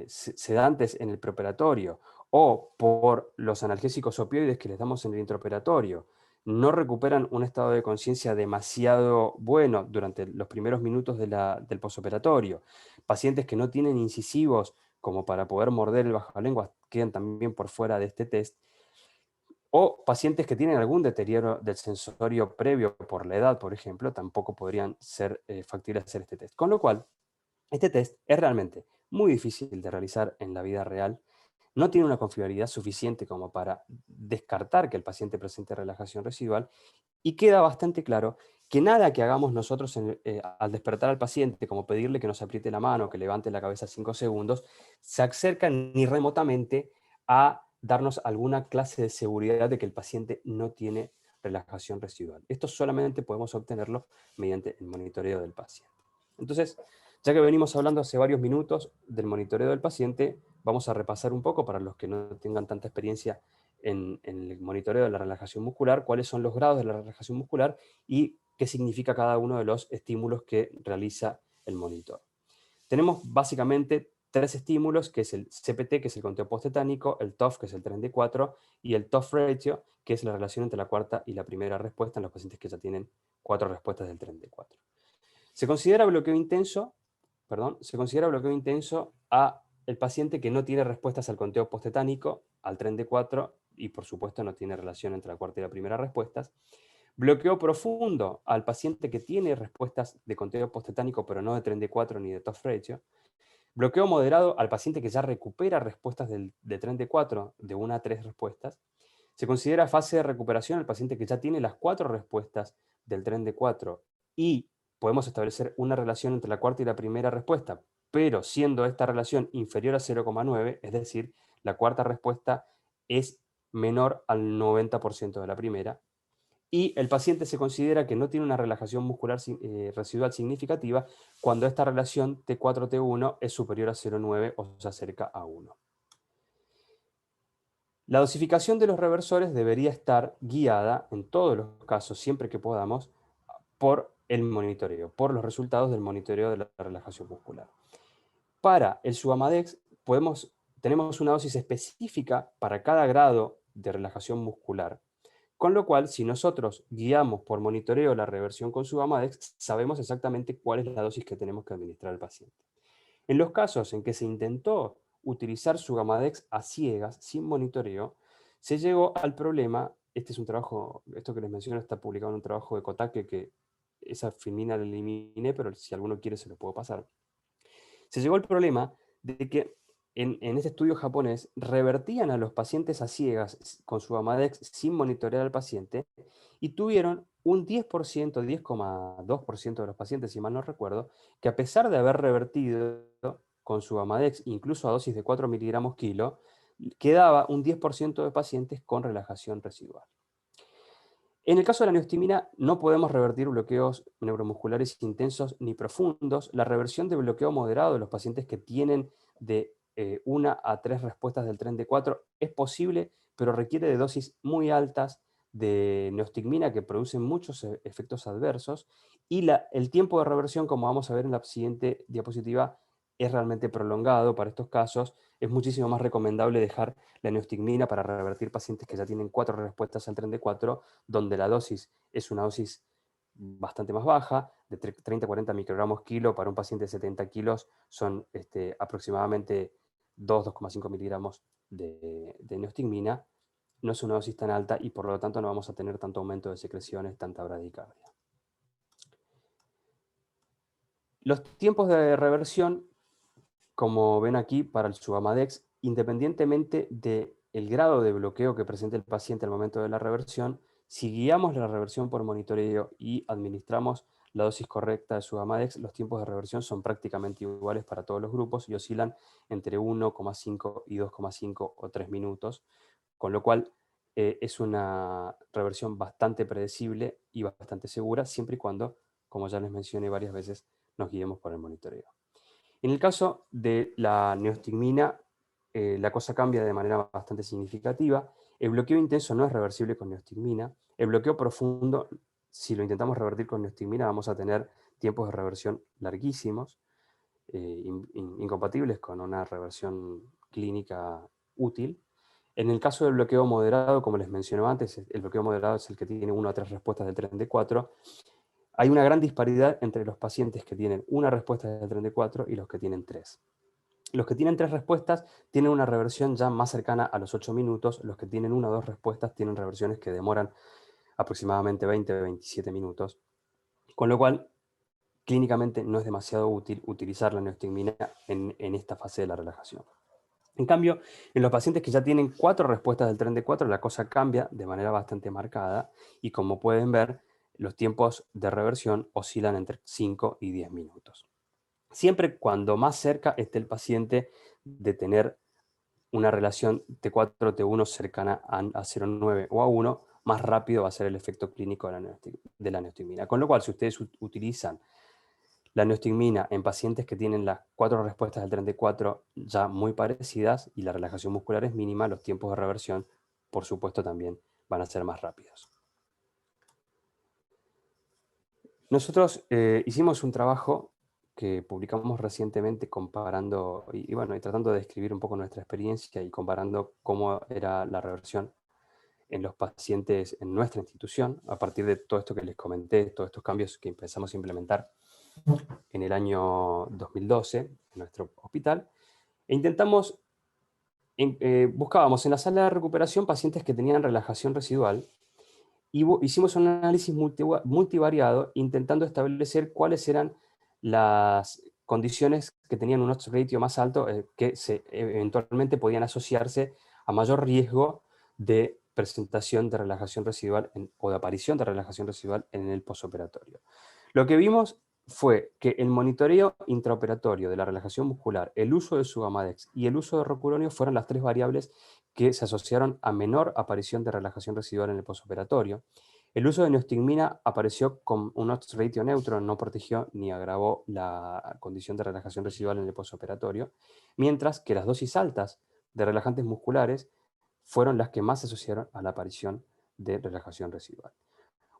sedantes en el preoperatorio o por los analgésicos opioides que les damos en el intraoperatorio, no recuperan un estado de conciencia demasiado bueno durante los primeros minutos del posoperatorio. Pacientes que no tienen incisivos como para poder morder el bajalenguas quedan también por fuera de este test. O pacientes que tienen algún deterioro del sensorio previo por la edad, por ejemplo, tampoco podrían ser factibles hacer este test. Con lo cual, este test es realmente muy difícil de realizar en la vida real, no tiene una confiabilidad suficiente como para descartar que el paciente presente relajación residual y queda bastante claro que nada que hagamos nosotros al despertar al paciente, como pedirle que nos apriete la mano, que levante la cabeza 5 segundos, se acerca ni remotamente a darnos alguna clase de seguridad de que el paciente no tiene relajación residual. Esto solamente podemos obtenerlo mediante el monitoreo del paciente. Entonces, ya que venimos hablando hace varios minutos del monitoreo del paciente, vamos a repasar un poco para los que no tengan tanta experiencia en el monitoreo de la relajación muscular, cuáles son los grados de la relajación muscular y qué significa cada uno de los estímulos que realiza el monitor. Tenemos básicamente 3 estímulos, que es el CPT, que es el conteo postetánico, el TOF, que es el tren de 4, y el TOF ratio, que es la relación entre la cuarta y la primera respuesta en los pacientes que ya tienen 4 respuestas del tren de 4. Se considera bloqueo intenso a el paciente que no tiene respuestas al conteo postetánico, al tren de 4, y por supuesto no tiene relación entre la cuarta y la primera respuestas. Bloqueo profundo al paciente que tiene respuestas de conteo postetánico, pero no de tren de 4 ni de TOF ratio. Bloqueo moderado al paciente que ya recupera respuestas de tren de 4, de 1 a 3 respuestas. Se considera fase de recuperación al paciente que ya tiene las 4 respuestas del tren de 4 y podemos establecer una relación entre la cuarta y la primera respuesta, pero siendo esta relación inferior a 0,9, es decir, la cuarta respuesta es menor al 90% de la primera, y el paciente se considera que no tiene una relajación muscular residual significativa cuando esta relación T4-T1 es superior a 0,9 o se acerca a 1. La dosificación de los reversores debería estar guiada, en todos los casos, siempre que podamos, por el monitoreo, por los resultados del monitoreo de la relajación muscular. Para el Suvamadex tenemos una dosis específica para cada grado de relajación muscular, con lo cual, si nosotros guiamos por monitoreo la reversión con Suvamadex, sabemos exactamente cuál es la dosis que tenemos que administrar al paciente. En los casos en que se intentó utilizar Suvamadex a ciegas, sin monitoreo, se llegó al problema, este es un trabajo, esto que les menciono está publicado en un trabajo de Kotake, que esa filmina la eliminé, pero si alguno quiere se lo puedo pasar. Se llegó al problema de que en este estudio japonés revertían a los pacientes a ciegas con Suvamadex sin monitorear al paciente y tuvieron un 10%, 10,2% de los pacientes, si mal no recuerdo, que a pesar de haber revertido con Suvamadex, incluso a dosis de 4 miligramos kilo, quedaba un 10% de pacientes con relajación residual. En el caso de la neostimina, no podemos revertir bloqueos neuromusculares intensos ni profundos. La reversión de bloqueo moderado de los pacientes que tienen de 1 a 3 respuestas del tren de 4 es posible, pero requiere de dosis muy altas de neostigmina que producen muchos efectos adversos. Y el tiempo de reversión, como vamos a ver en la siguiente diapositiva, es realmente prolongado para estos casos. Es muchísimo más recomendable dejar la neostigmina para revertir pacientes que ya tienen 4 respuestas al tren de 4, donde la dosis es una dosis bastante más baja, de 30 a 40 microgramos kilo. Para un paciente de 70 kilos son aproximadamente 2,5 miligramos de neostigmina. No es una dosis tan alta y por lo tanto no vamos a tener tanto aumento de secreciones, tanta bradicardia. Los tiempos de reversión, como ven aquí, para el Suvamadex, independientemente del grado de bloqueo que presente el paciente al momento de la reversión, si guiamos la reversión por monitoreo y administramos la dosis correcta de Suvamadex, los tiempos de reversión son prácticamente iguales para todos los grupos y oscilan entre 1,5 y 2,5 o 3 minutos, con lo cual es una reversión bastante predecible y bastante segura, siempre y cuando, como ya les mencioné varias veces, nos guiemos por el monitoreo. En el caso de la neostigmina, la cosa cambia de manera bastante significativa. El bloqueo intenso no es reversible con neostigmina. El bloqueo profundo, si lo intentamos revertir con neostigmina, vamos a tener tiempos de reversión larguísimos, incompatibles con una reversión clínica útil. En el caso del bloqueo moderado, como les mencioné antes, el bloqueo moderado es el que tiene 1 a 3 respuestas del tren de 4. Hay una gran disparidad entre los pacientes que tienen una respuesta del tren de 4 y los que tienen 3. Los que tienen 3 respuestas tienen una reversión ya más cercana a los 8 minutos. Los que tienen 1 o 2 respuestas tienen reversiones que demoran aproximadamente 20 o 27 minutos. Con lo cual, clínicamente no es demasiado útil utilizar la neostigmina en esta fase de la relajación. En cambio, en los pacientes que ya tienen 4 respuestas del tren de 4, la cosa cambia de manera bastante marcada y, como pueden ver, los tiempos de reversión oscilan entre 5 y 10 minutos. Siempre cuando más cerca esté el paciente de tener una relación T4-T1 cercana a 0,9 o a 1, más rápido va a ser el efecto clínico de la neostigmina. Con lo cual, si ustedes utilizan la neostigmina en pacientes que tienen las 4 respuestas del tren de 4 ya muy parecidas y la relajación muscular es mínima, los tiempos de reversión, por supuesto, también van a ser más rápidos. Nosotros hicimos un trabajo que publicamos recientemente comparando y tratando de describir un poco nuestra experiencia y comparando cómo era la reversión en los pacientes en nuestra institución, a partir de todo esto que les comenté, todos estos cambios que empezamos a implementar en el año 2012 en nuestro hospital, e intentamos, buscábamos en la sala de recuperación pacientes que tenían relajación residual y hicimos un análisis multivariado intentando establecer cuáles eran las condiciones que tenían un odds ratio más alto que eventualmente podían asociarse a mayor riesgo de presentación de relajación residual o de aparición de relajación residual en el posoperatorio. Lo que vimos fue que el monitoreo intraoperatorio de la relajación muscular, el uso de Suvamadex y el uso de rocuronio fueron las 3 variables que se asociaron a menor aparición de relajación residual en el posoperatorio. El uso de neostigmina apareció con un odds ratio neutro, no protegió ni agravó la condición de relajación residual en el posoperatorio, mientras que las dosis altas de relajantes musculares fueron las que más se asociaron a la aparición de relajación residual.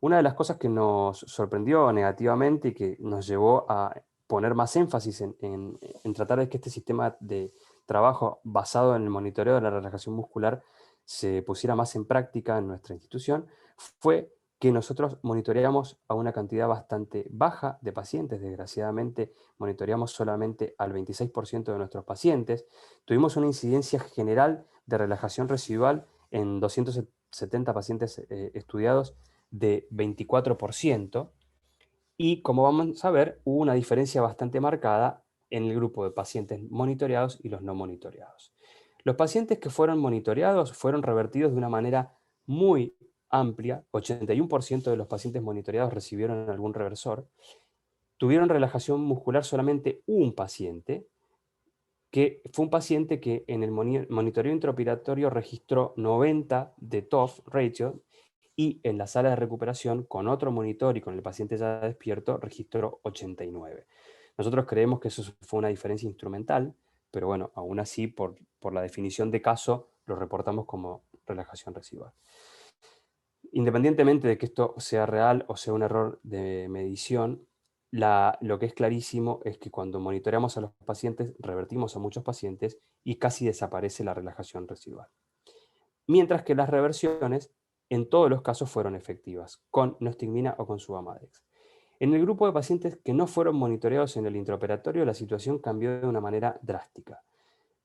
Una de las cosas que nos sorprendió negativamente y que nos llevó a poner más énfasis en tratar de que este sistema de trabajo basado en el monitoreo de la relajación muscular se pusiera más en práctica en nuestra institución, fue que nosotros monitoreamos a una cantidad bastante baja de pacientes. Desgraciadamente, monitoreamos solamente al 26% de nuestros pacientes. Tuvimos una incidencia general de relajación residual en 270 pacientes estudiados de 24%, y como vamos a ver, hubo una diferencia bastante marcada en el grupo de pacientes monitoreados y los no monitoreados. Los pacientes que fueron monitoreados fueron revertidos de una manera muy amplia. 81% de los pacientes monitoreados recibieron algún reversor. Tuvieron relajación muscular solamente un paciente, que fue un paciente que en el monitoreo intraoperatorio registró 90 de TOF ratio, y en la sala de recuperación, con otro monitor y con el paciente ya despierto, registró 89. Nosotros creemos que eso fue una diferencia instrumental, pero bueno, aún así, por la definición de caso, lo reportamos como relajación residual. Independientemente de que esto sea real o sea un error de medición, lo que es clarísimo es que cuando monitoreamos a los pacientes, revertimos a muchos pacientes y casi desaparece la relajación residual. Mientras que las reversiones en todos los casos fueron efectivas, con neostigmina o con Suvamadex. En el grupo de pacientes que no fueron monitoreados en el intraoperatorio, la situación cambió de una manera drástica.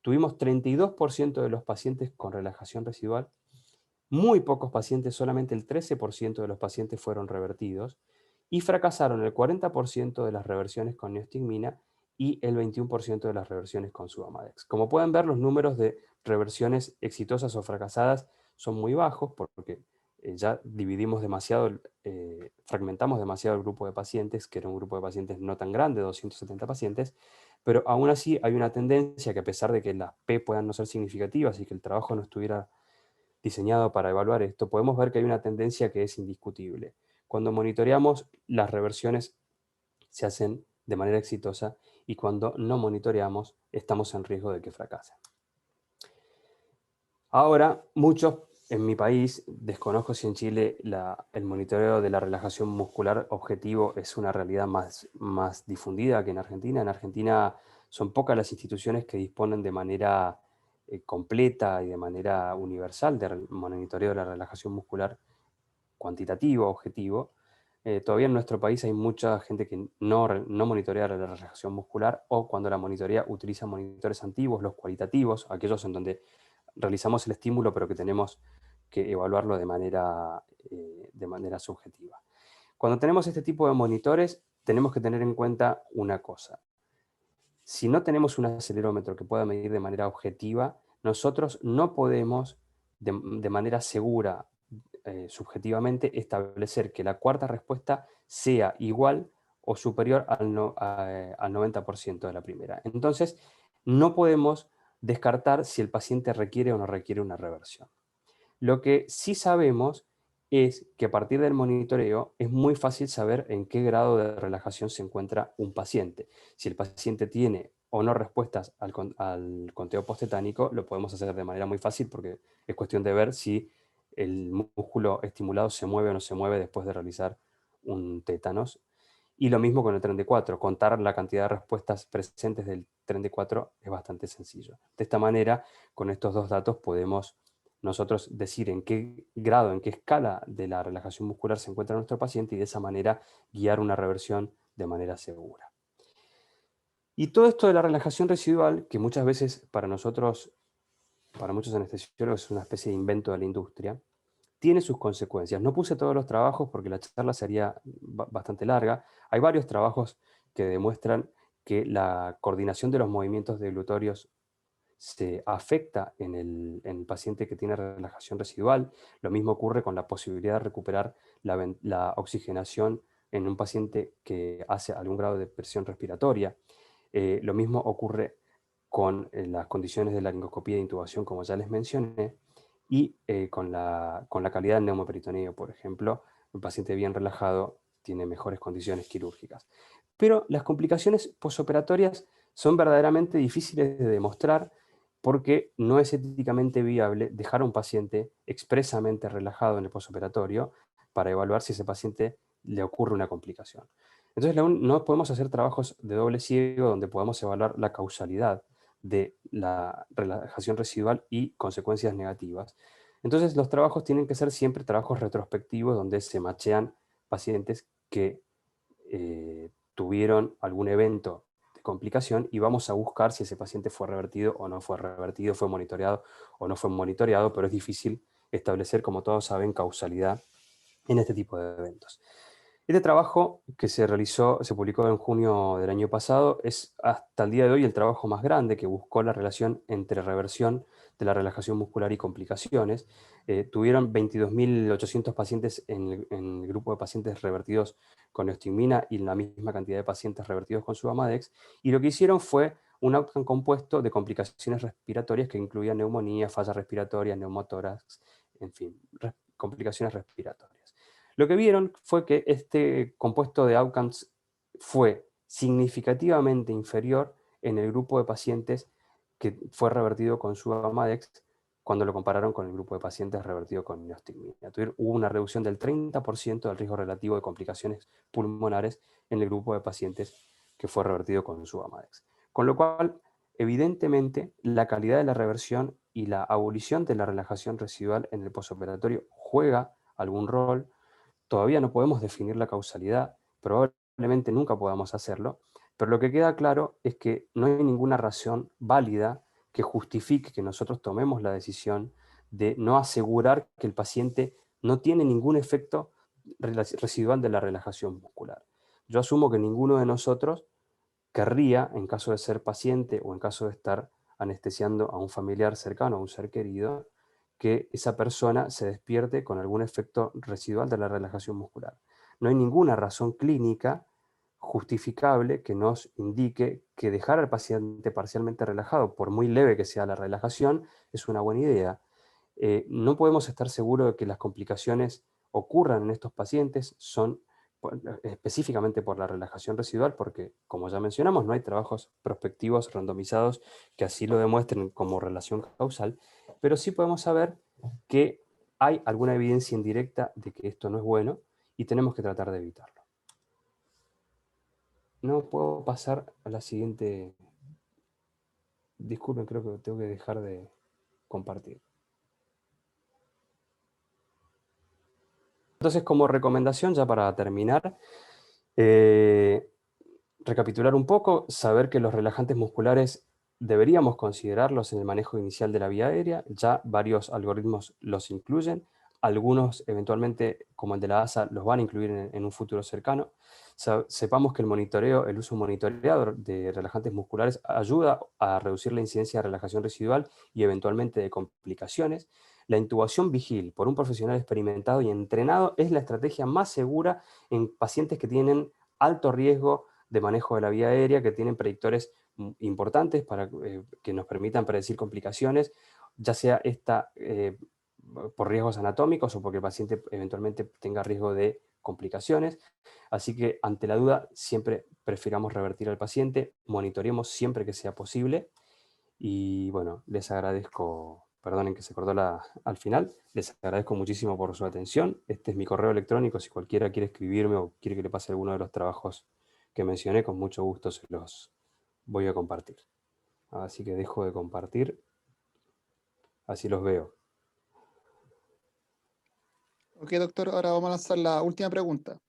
Tuvimos 32% de los pacientes con relajación residual, muy pocos pacientes, solamente el 13% de los pacientes fueron revertidos, y fracasaron el 40% de las reversiones con neostigmina y el 21% de las reversiones con Suvamadex. Como pueden ver, los números de reversiones exitosas o fracasadas son muy bajos porque ya dividimos demasiado, fragmentamos demasiado el grupo de pacientes, que era un grupo de pacientes no tan grande, 270 pacientes, pero aún así hay una tendencia que, a pesar de que las P puedan no ser significativas y que el trabajo no estuviera diseñado para evaluar esto, podemos ver que hay una tendencia que es indiscutible. Cuando monitoreamos, las reversiones se hacen de manera exitosa, y cuando no monitoreamos, estamos en riesgo de que fracasen. Ahora, muchos en mi país, desconozco si en Chile el monitoreo de la relajación muscular objetivo es una realidad más difundida que en Argentina. En Argentina son pocas las instituciones que disponen de manera completa y de manera universal de monitoreo de la relajación muscular cuantitativo, objetivo. Todavía en nuestro país hay mucha gente que no monitorea la relajación muscular, o cuando la monitorea utiliza monitores antiguos, los cualitativos, aquellos en donde realizamos el estímulo pero que tenemos que evaluarlo de manera subjetiva. Cuando tenemos este tipo de monitores, tenemos que tener en cuenta una cosa. Si no tenemos un acelerómetro que pueda medir de manera objetiva, nosotros no podemos de manera segura, subjetivamente, establecer que la cuarta respuesta sea igual o superior al 90% de la primera. Entonces, no podemos descartar si el paciente requiere o no requiere una reversión. Lo que sí sabemos es que a partir del monitoreo es muy fácil saber en qué grado de relajación se encuentra un paciente. Si el paciente tiene o no respuestas al conteo postetánico, lo podemos hacer de manera muy fácil, porque es cuestión de ver si el músculo estimulado se mueve o no se mueve después de realizar un tétanos. Y lo mismo con el tren de 4. Contar la cantidad de respuestas presentes del tren de 4 es bastante sencillo. De esta manera, con estos dos datos podemos nosotros decir en qué grado, en qué escala de la relajación muscular se encuentra nuestro paciente, y de esa manera guiar una reversión de manera segura. Y todo esto de la relajación residual, que muchas veces para nosotros, para muchos anestesiólogos, es una especie de invento de la industria, tiene sus consecuencias. No puse todos los trabajos porque la charla sería bastante larga. Hay varios trabajos que demuestran que la coordinación de los movimientos deglutorios se afecta en el paciente que tiene relajación residual. Lo mismo ocurre con la posibilidad de recuperar la oxigenación en un paciente que hace algún grado de presión respiratoria. Lo mismo ocurre con las condiciones de laringoscopía de intubación, como ya les mencioné, y con la calidad del neumoperitoneo, por ejemplo. Un paciente bien relajado tiene mejores condiciones quirúrgicas. Pero las complicaciones posoperatorias son verdaderamente difíciles de demostrar porque no es éticamente viable dejar a un paciente expresamente relajado en el posoperatorio para evaluar si a ese paciente le ocurre una complicación. Entonces no podemos hacer trabajos de doble ciego donde podamos evaluar la causalidad de la relajación residual y consecuencias negativas. Entonces los trabajos tienen que ser siempre trabajos retrospectivos donde se machean pacientes que tuvieron algún evento de complicación y vamos a buscar si ese paciente fue revertido o no fue revertido, fue monitoreado o no fue monitoreado, pero es difícil establecer, como todos saben, causalidad en este tipo de eventos. Este trabajo que se realizó, se publicó en junio del año pasado, es hasta el día de hoy el trabajo más grande que buscó la relación entre reversión de la relajación muscular y complicaciones. Tuvieron 22.800 pacientes en el grupo de pacientes revertidos con neostigmina y la misma cantidad de pacientes revertidos con Suvamadex, y lo que hicieron fue un outcome compuesto de complicaciones respiratorias que incluían neumonía, falla respiratoria, neumotórax, en fin, complicaciones respiratorias. Lo que vieron fue que este compuesto de outcomes fue significativamente inferior en el grupo de pacientes que fue revertido con Suvamadex cuando lo compararon con el grupo de pacientes revertido con neostigmina. Hubo una reducción del 30% del riesgo relativo de complicaciones pulmonares en el grupo de pacientes que fue revertido con Suvamadex. Con lo cual, evidentemente, la calidad de la reversión y la abolición de la relajación residual en el posoperatorio juega algún rol. Todavía no podemos definir la causalidad, probablemente nunca podamos hacerlo, pero lo que queda claro es que no hay ninguna razón válida que justifique que nosotros tomemos la decisión de no asegurar que el paciente no tiene ningún efecto residual de la relajación muscular. Yo asumo que ninguno de nosotros querría, en caso de ser paciente o en caso de estar anestesiando a un familiar cercano, a un ser querido, que esa persona se despierte con algún efecto residual de la relajación muscular. No hay ninguna razón clínica justificable que nos indique que dejar al paciente parcialmente relajado, por muy leve que sea la relajación, es una buena idea. No podemos estar seguros de que las complicaciones ocurran en estos pacientes, son específicamente por la relajación residual, porque, como ya mencionamos, no hay trabajos prospectivos randomizados que así lo demuestren como relación causal, pero sí podemos saber que hay alguna evidencia indirecta de que esto no es bueno y tenemos que tratar de evitarlo. No puedo pasar a la siguiente. Disculpen, creo que tengo que dejar de compartir. Entonces, como recomendación, ya para terminar, recapitular un poco, saber que los relajantes musculares deberíamos considerarlos en el manejo inicial de la vía aérea, ya varios algoritmos los incluyen, algunos eventualmente, como el de la ASA, los van a incluir en un futuro cercano. Sepamos que el uso monitoreado de relajantes musculares ayuda a reducir la incidencia de relajación residual y eventualmente de complicaciones. La intubación vigil por un profesional experimentado y entrenado es la estrategia más segura en pacientes que tienen alto riesgo de manejo de la vía aérea, que tienen predictores importantes para que nos permitan predecir complicaciones, ya sea por riesgos anatómicos o porque el paciente eventualmente tenga riesgo de complicaciones. Así que ante la duda siempre prefiramos revertir al paciente, monitoreemos siempre que sea posible y bueno, les agradezco, perdonen que se cortó al final, les agradezco muchísimo por su atención. Este es mi correo electrónico, si cualquiera quiere escribirme o quiere que le pase alguno de los trabajos que mencioné, con mucho gusto se los voy a compartir. Así que dejo de compartir, así los veo. Ok, doctor, ahora vamos a lanzar la última pregunta.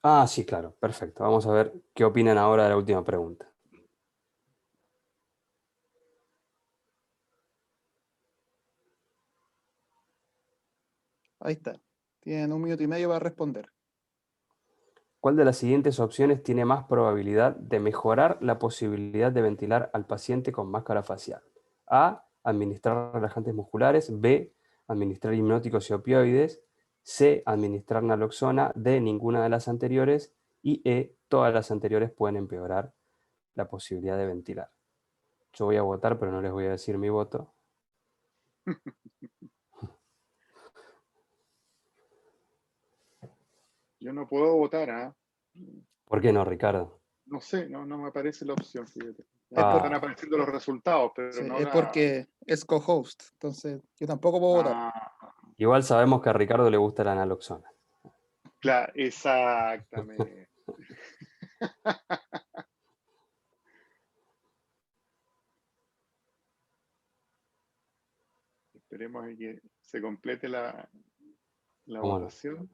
Ah, sí, claro, perfecto. Vamos a ver qué opinan ahora de la última pregunta. Ahí está. Tienen 1 minuto y medio para responder. ¿Cuál de las siguientes opciones tiene más probabilidad de mejorar la posibilidad de ventilar al paciente con máscara facial? A. Administrar relajantes musculares. B. Administrar hipnóticos y opioides. C, administrar naloxona, D, ninguna de las anteriores, y E, todas las anteriores pueden empeorar la posibilidad de ventilar. Yo voy a votar, pero no les voy a decir mi voto. Yo no puedo votar, ¿ah? ¿Por qué no, Ricardo? No sé, no me aparece la opción, fíjate. Ahí Es, por- están apareciendo los resultados, pero sí, no es la... porque es co-host, entonces yo tampoco puedo votar. Ah, Igual sabemos que a Ricardo le gusta la naloxona. claro, exactamente. Esperemos a que se complete la ¿Cómo no? votación.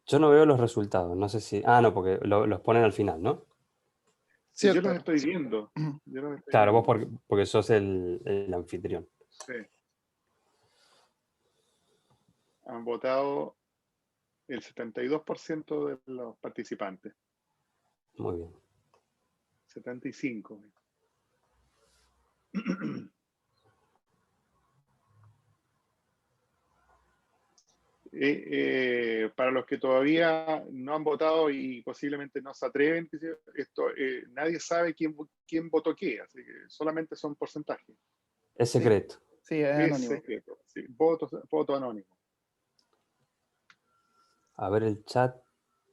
Yo no veo los resultados, no sé si... Ah, no, porque los ponen al final, ¿no? Sí, yo los Cierto. estoy viendo. Yo los estoy Claro, vos viendo. porque sos el anfitrión. Sí. Han votado el 72% de los participantes. Muy bien. 75. Para los que todavía no han votado y posiblemente no se atreven, nadie sabe quién votó qué, así que solamente son porcentajes. Es Sí, secreto. sí, es Es anónimo. secreto, sí, voto anónimo. A ver el chat.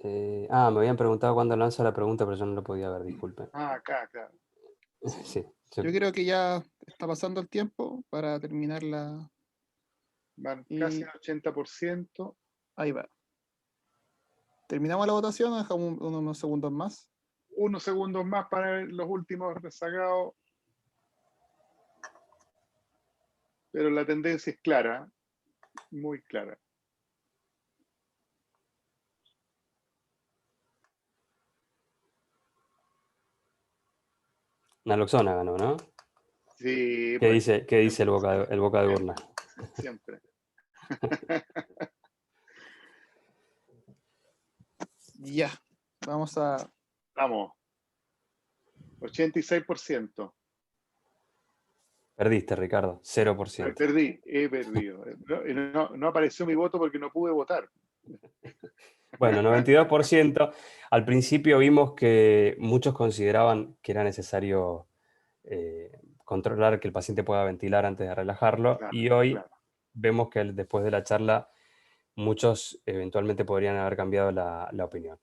Me habían preguntado cuándo lanza la pregunta, pero yo no lo podía ver, disculpen. Acá. Sí. Sí, Yo creo que ya está pasando el tiempo para terminar la... Van Y casi al 80%. ahí va. ¿Terminamos la votación o dejamos unos segundos más? Unos segundos más para ver los últimos rezagados. Pero la tendencia es clara, muy clara. Naloxona ganó, ¿no? Sí, ¿Qué pues. dice el boca de urna? Siempre. Ya. Vamos a... Vamos. 86%. Perdiste, Ricardo. 0%. He perdido. No apareció mi voto porque no pude votar. Bueno, 92%. Al principio vimos que muchos consideraban que era necesario controlar que el paciente pueda ventilar antes de relajarlo, Claro, y hoy claro. vemos que después de la charla muchos eventualmente podrían haber cambiado la opinión.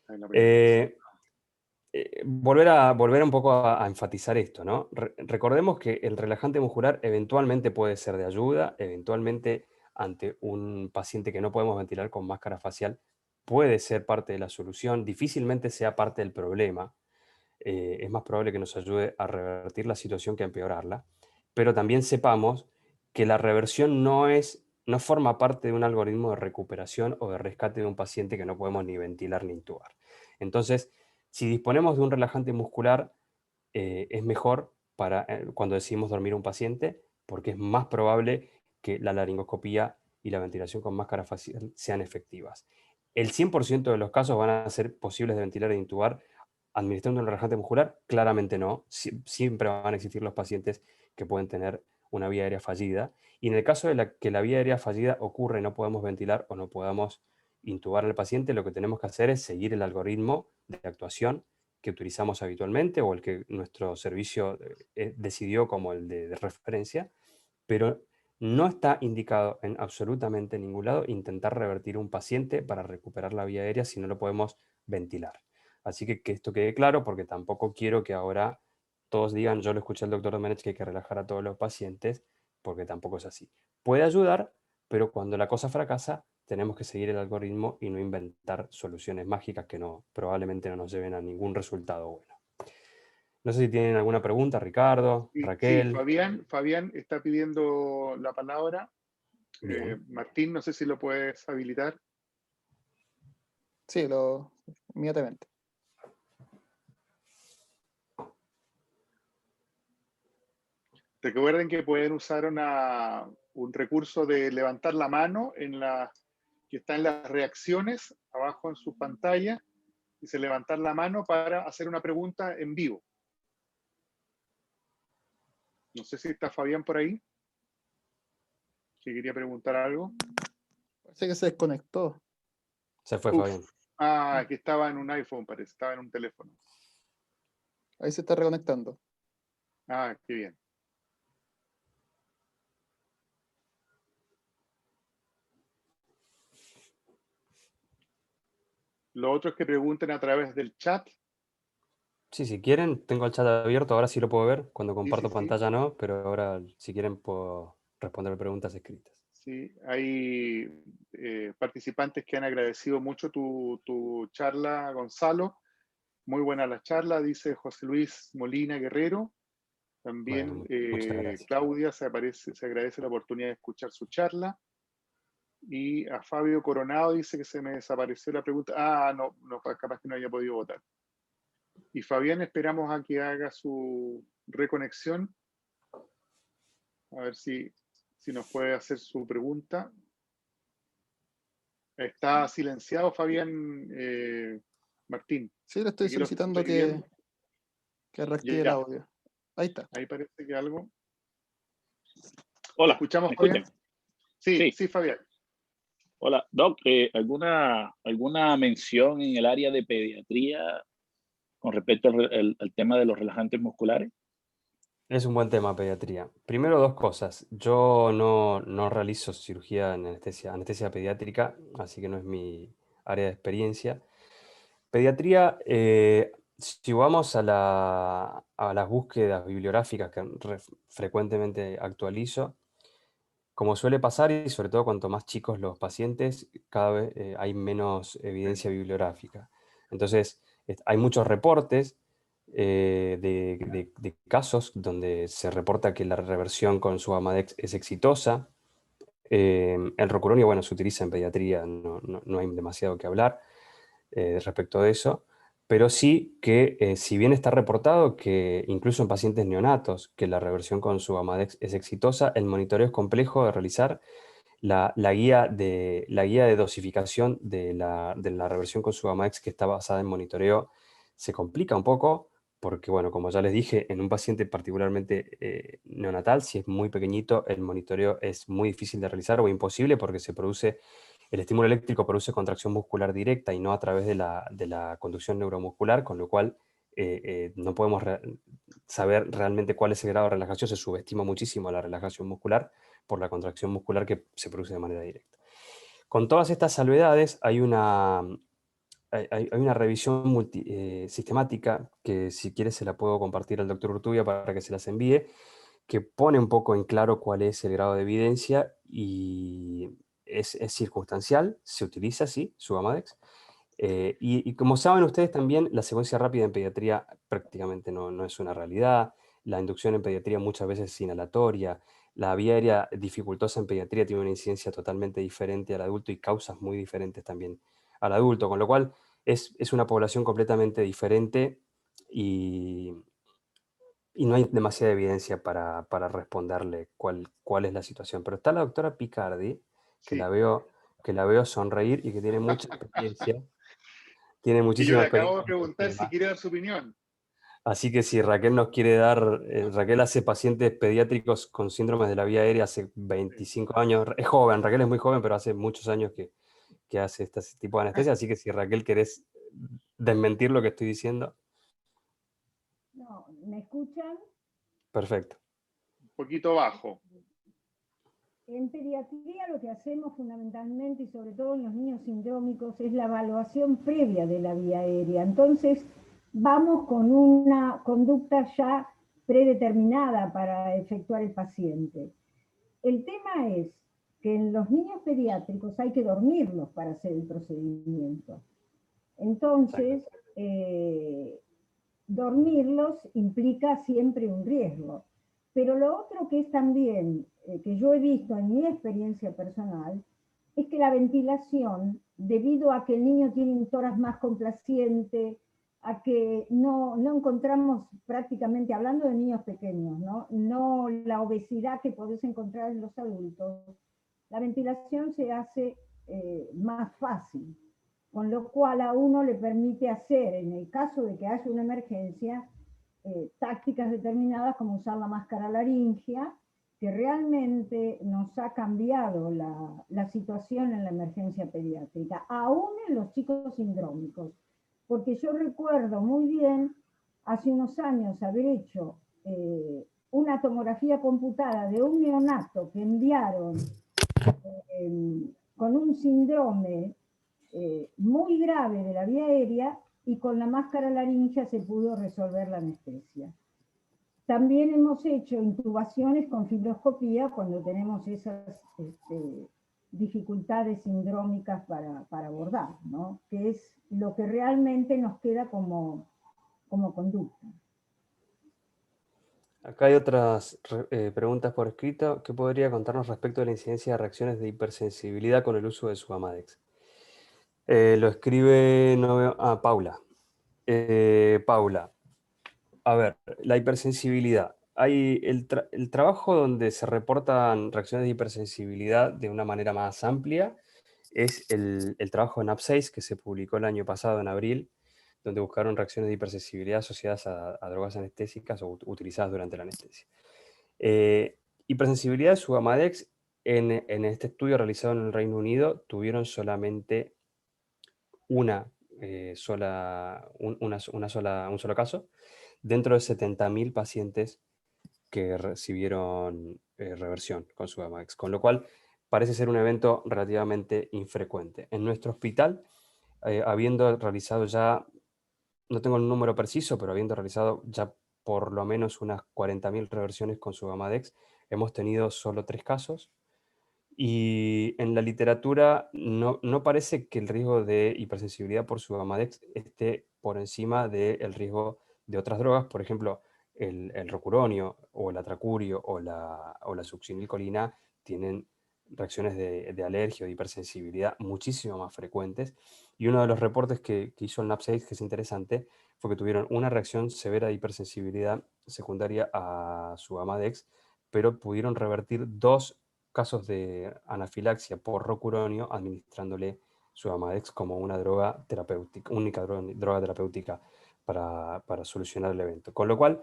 En la opinión. Eh, volver un poco a enfatizar esto, ¿no? Recordemos que el relajante muscular eventualmente puede ser de ayuda, eventualmente ante un paciente que no podemos ventilar con máscara facial puede ser parte de la solución, difícilmente sea parte del problema. Es más probable que nos ayude a revertir la situación que a empeorarla, pero también sepamos que la reversión no forma parte de un algoritmo de recuperación o de rescate de un paciente que no podemos ni ventilar ni intubar. Entonces, si disponemos de un relajante muscular, es mejor cuando decidimos dormir a un paciente, porque es más probable que la laringoscopía y la ventilación con máscara facial sean efectivas. El 100% de los casos van a ser posibles de ventilar e intubar administrando un relajante muscular. Claramente no. Siempre van a existir los pacientes que pueden tener una vía aérea fallida. Y en el caso de que la vía aérea fallida ocurre y no podemos ventilar o no podamos intubar al paciente, lo que tenemos que hacer es seguir el algoritmo de actuación que utilizamos habitualmente o el que nuestro servicio decidió como el de referencia, pero no está indicado en absolutamente ningún lado intentar revertir un paciente para recuperar la vía aérea si no lo podemos ventilar. Así que esto quede claro, porque tampoco quiero que ahora todos digan, yo lo escuché al doctor Domenech que hay que relajar a todos los pacientes, porque tampoco es así. Puede ayudar, pero cuando la cosa fracasa, tenemos que seguir el algoritmo y no inventar soluciones mágicas que probablemente no nos lleven a ningún resultado bueno. No sé si tienen alguna pregunta, Ricardo, Sí, Raquel. Fabián está pidiendo la palabra. Bien. Martín, no sé si lo puedes habilitar. Sí, inmediatamente. Recuerden que pueden usar un recurso de levantar la mano que está en las reacciones, abajo en su pantalla. Dice levantar la mano para hacer una pregunta en vivo. No sé si está Fabián por ahí, que quería preguntar algo. Parece que se desconectó. Se fue Uf. Fabián. Ah, que estaba en un iPhone, parece, estaba en un teléfono. Ahí se está reconectando. Ah, qué bien. Lo otro es que pregunten a través del chat. Sí, si quieren, tengo el chat abierto, ahora sí lo puedo ver, cuando Sí, comparto sí, sí. pantalla no, pero ahora si quieren puedo responder preguntas escritas. Sí, hay participantes que han agradecido mucho tu charla, Gonzalo. Muy buena la charla, dice José Luis Molina Guerrero. También Bueno, muchas gracias. Claudia se agradece la oportunidad de escuchar su charla. Y a Fabio Coronado dice que se me desapareció la pregunta. Ah, no, capaz que no haya podido votar. Y Fabián, esperamos a que haga su reconexión. A ver si nos puede hacer su pregunta. Está silenciado Fabián Martín. Sí, le estoy Aquí lo solicitando estoy viendo. que reactive el Ya, audio. Ahí está. ahí parece que algo. ¿Te Hola, escuchamos, ¿me Fabián? escuchan? Sí, Sí. sí, Fabián. Hola, Doc, ¿alguna mención en el área de pediatría con respecto al tema de los relajantes musculares? Es un buen tema, pediatría. Primero, dos cosas. Yo no realizo cirugía en anestesia pediátrica, así que no es mi área de experiencia. Pediatría, si vamos a las búsquedas bibliográficas que frecuentemente actualizo, como suele pasar, y sobre todo cuanto más chicos los pacientes, cada vez hay menos evidencia bibliográfica. Entonces, hay muchos reportes de casos donde se reporta que la reversión con Suvamadex es exitosa. El rocuronio, bueno, se utiliza en pediatría, no hay demasiado que hablar respecto de eso, pero sí que si bien está reportado que incluso en pacientes neonatos que la reversión con Suvamadex es exitosa, el monitoreo es complejo de realizar. La guía de dosificación de la reversión con Suvamadex, que está basada en monitoreo, se complica un poco porque, bueno, como ya les dije, en un paciente particularmente neonatal, si es muy pequeñito, el monitoreo es muy difícil de realizar o imposible porque el estímulo eléctrico produce contracción muscular directa y no a través de la conducción neuromuscular, con lo cual no podemos saber realmente cuál es el grado de relajación. Se subestima muchísimo la relajación muscular por la contracción muscular que se produce de manera directa. Con todas estas salvedades, hay una revisión sistemática que, si quieres, se la puedo compartir al doctor Urtubia para que se las envíe, que pone un poco en claro cuál es el grado de evidencia y es circunstancial, se utiliza, sí, Suvamadex. Y como saben ustedes también, la secuencia rápida en pediatría prácticamente no es una realidad. La inducción en pediatría muchas veces es inhalatoria. La vía aérea dificultosa en pediatría tiene una incidencia totalmente diferente al adulto y causas muy diferentes también al adulto, con lo cual es una población completamente diferente y no hay demasiada evidencia para responderle cuál es la situación. Pero está la doctora Picardi, que Sí. la veo sonreír y que tiene mucha experiencia. Tiene Y yo muchísima le acabo experiencia de en este preguntar si tema. quiere dar su opinión. Así que si Raquel nos quiere dar, Raquel hace pacientes pediátricos con síndromes de la vía aérea hace 25 años. Es joven, Raquel es muy joven, pero hace muchos años que hace este tipo de anestesia. Así que si Raquel querés desmentir lo que estoy diciendo, No, ¿me escuchan? perfecto. Un poquito bajo. En pediatría lo que hacemos fundamentalmente y sobre todo en los niños sindrómicos es la evaluación previa de la vía aérea. Entonces vamos con una conducta ya predeterminada para efectuar el paciente. El tema es que en los niños pediátricos hay que dormirlos para hacer el procedimiento. Entonces, dormirlos implica siempre un riesgo. Pero lo otro que es también, que yo he visto en mi experiencia personal, es que la ventilación, debido a que el niño tiene un tórax más complaciente, a que no encontramos prácticamente, hablando de niños pequeños, no la obesidad que podés encontrar en los adultos, la ventilación se hace más fácil, con lo cual a uno le permite hacer, en el caso de que haya una emergencia, tácticas determinadas como usar la máscara laringia que realmente nos ha cambiado la situación en la emergencia pediátrica, aún en los chicos sindrómicos. Porque yo recuerdo muy bien, hace unos años, haber hecho una tomografía computada de un neonato que enviaron con un síndrome muy grave de la vía aérea, y con la máscara laríngea se pudo resolver la anestesia. También hemos hecho intubaciones con fibroscopía cuando tenemos esas dificultades sindrómicas para abordar, ¿no? Que es lo que realmente nos queda como conducta. Acá hay otras preguntas por escrito. ¿Qué podría contarnos respecto de la incidencia de reacciones de hipersensibilidad con el uso de Sugamadex? Lo escribe Paula. Paula, a ver, la hipersensibilidad. Hay el trabajo donde se reportan reacciones de hipersensibilidad de una manera más amplia es el trabajo en NAP6 que se publicó el año pasado en abril, donde buscaron reacciones de hipersensibilidad asociadas a drogas anestésicas o utilizadas durante la anestesia. Hipersensibilidad de Sugamadex en este estudio realizado en el Reino Unido tuvieron solamente un solo caso dentro de 70.000 pacientes que recibieron reversión con Sugamadex, con lo cual parece ser un evento relativamente infrecuente. En nuestro hospital, habiendo realizado ya, no tengo el número preciso, pero habiendo realizado ya por lo menos unas 40.000 reversiones con Sugamadex, hemos tenido solo 3 casos. Y en la literatura no parece que el riesgo de hipersensibilidad por Sugamadex esté por encima del riesgo de otras drogas, por ejemplo, el rocuronio o el atracurio o la succinilcolina tienen reacciones de alergia o de hipersensibilidad muchísimo más frecuentes. Y uno de los reportes que hizo el NAP6, que es interesante, fue que tuvieron una reacción severa de hipersensibilidad secundaria a Sugamadex, pero pudieron revertir 2 casos de anafilaxia por rocuronio administrándole Sugamadex como una droga terapéutica, única droga terapéutica para solucionar el evento. Con lo cual,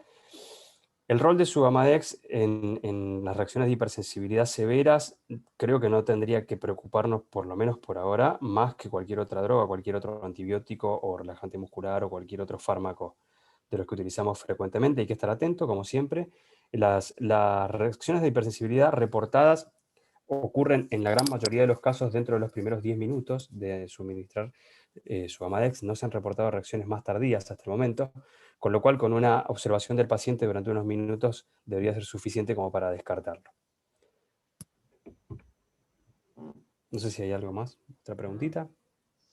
el rol de Sugamadex en las reacciones de hipersensibilidad severas creo que no tendría que preocuparnos, por lo menos por ahora, más que cualquier otra droga, cualquier otro antibiótico o relajante muscular o cualquier otro fármaco de los que utilizamos frecuentemente. Hay que estar atento, como siempre. Las reacciones de hipersensibilidad reportadas ocurren en la gran mayoría de los casos dentro de los primeros 10 minutos de suministrar Sugamadex. No se han reportado reacciones más tardías hasta el momento, con lo cual con una observación del paciente durante unos minutos debería ser suficiente como para descartarlo. No sé si hay algo más. ¿Otra preguntita?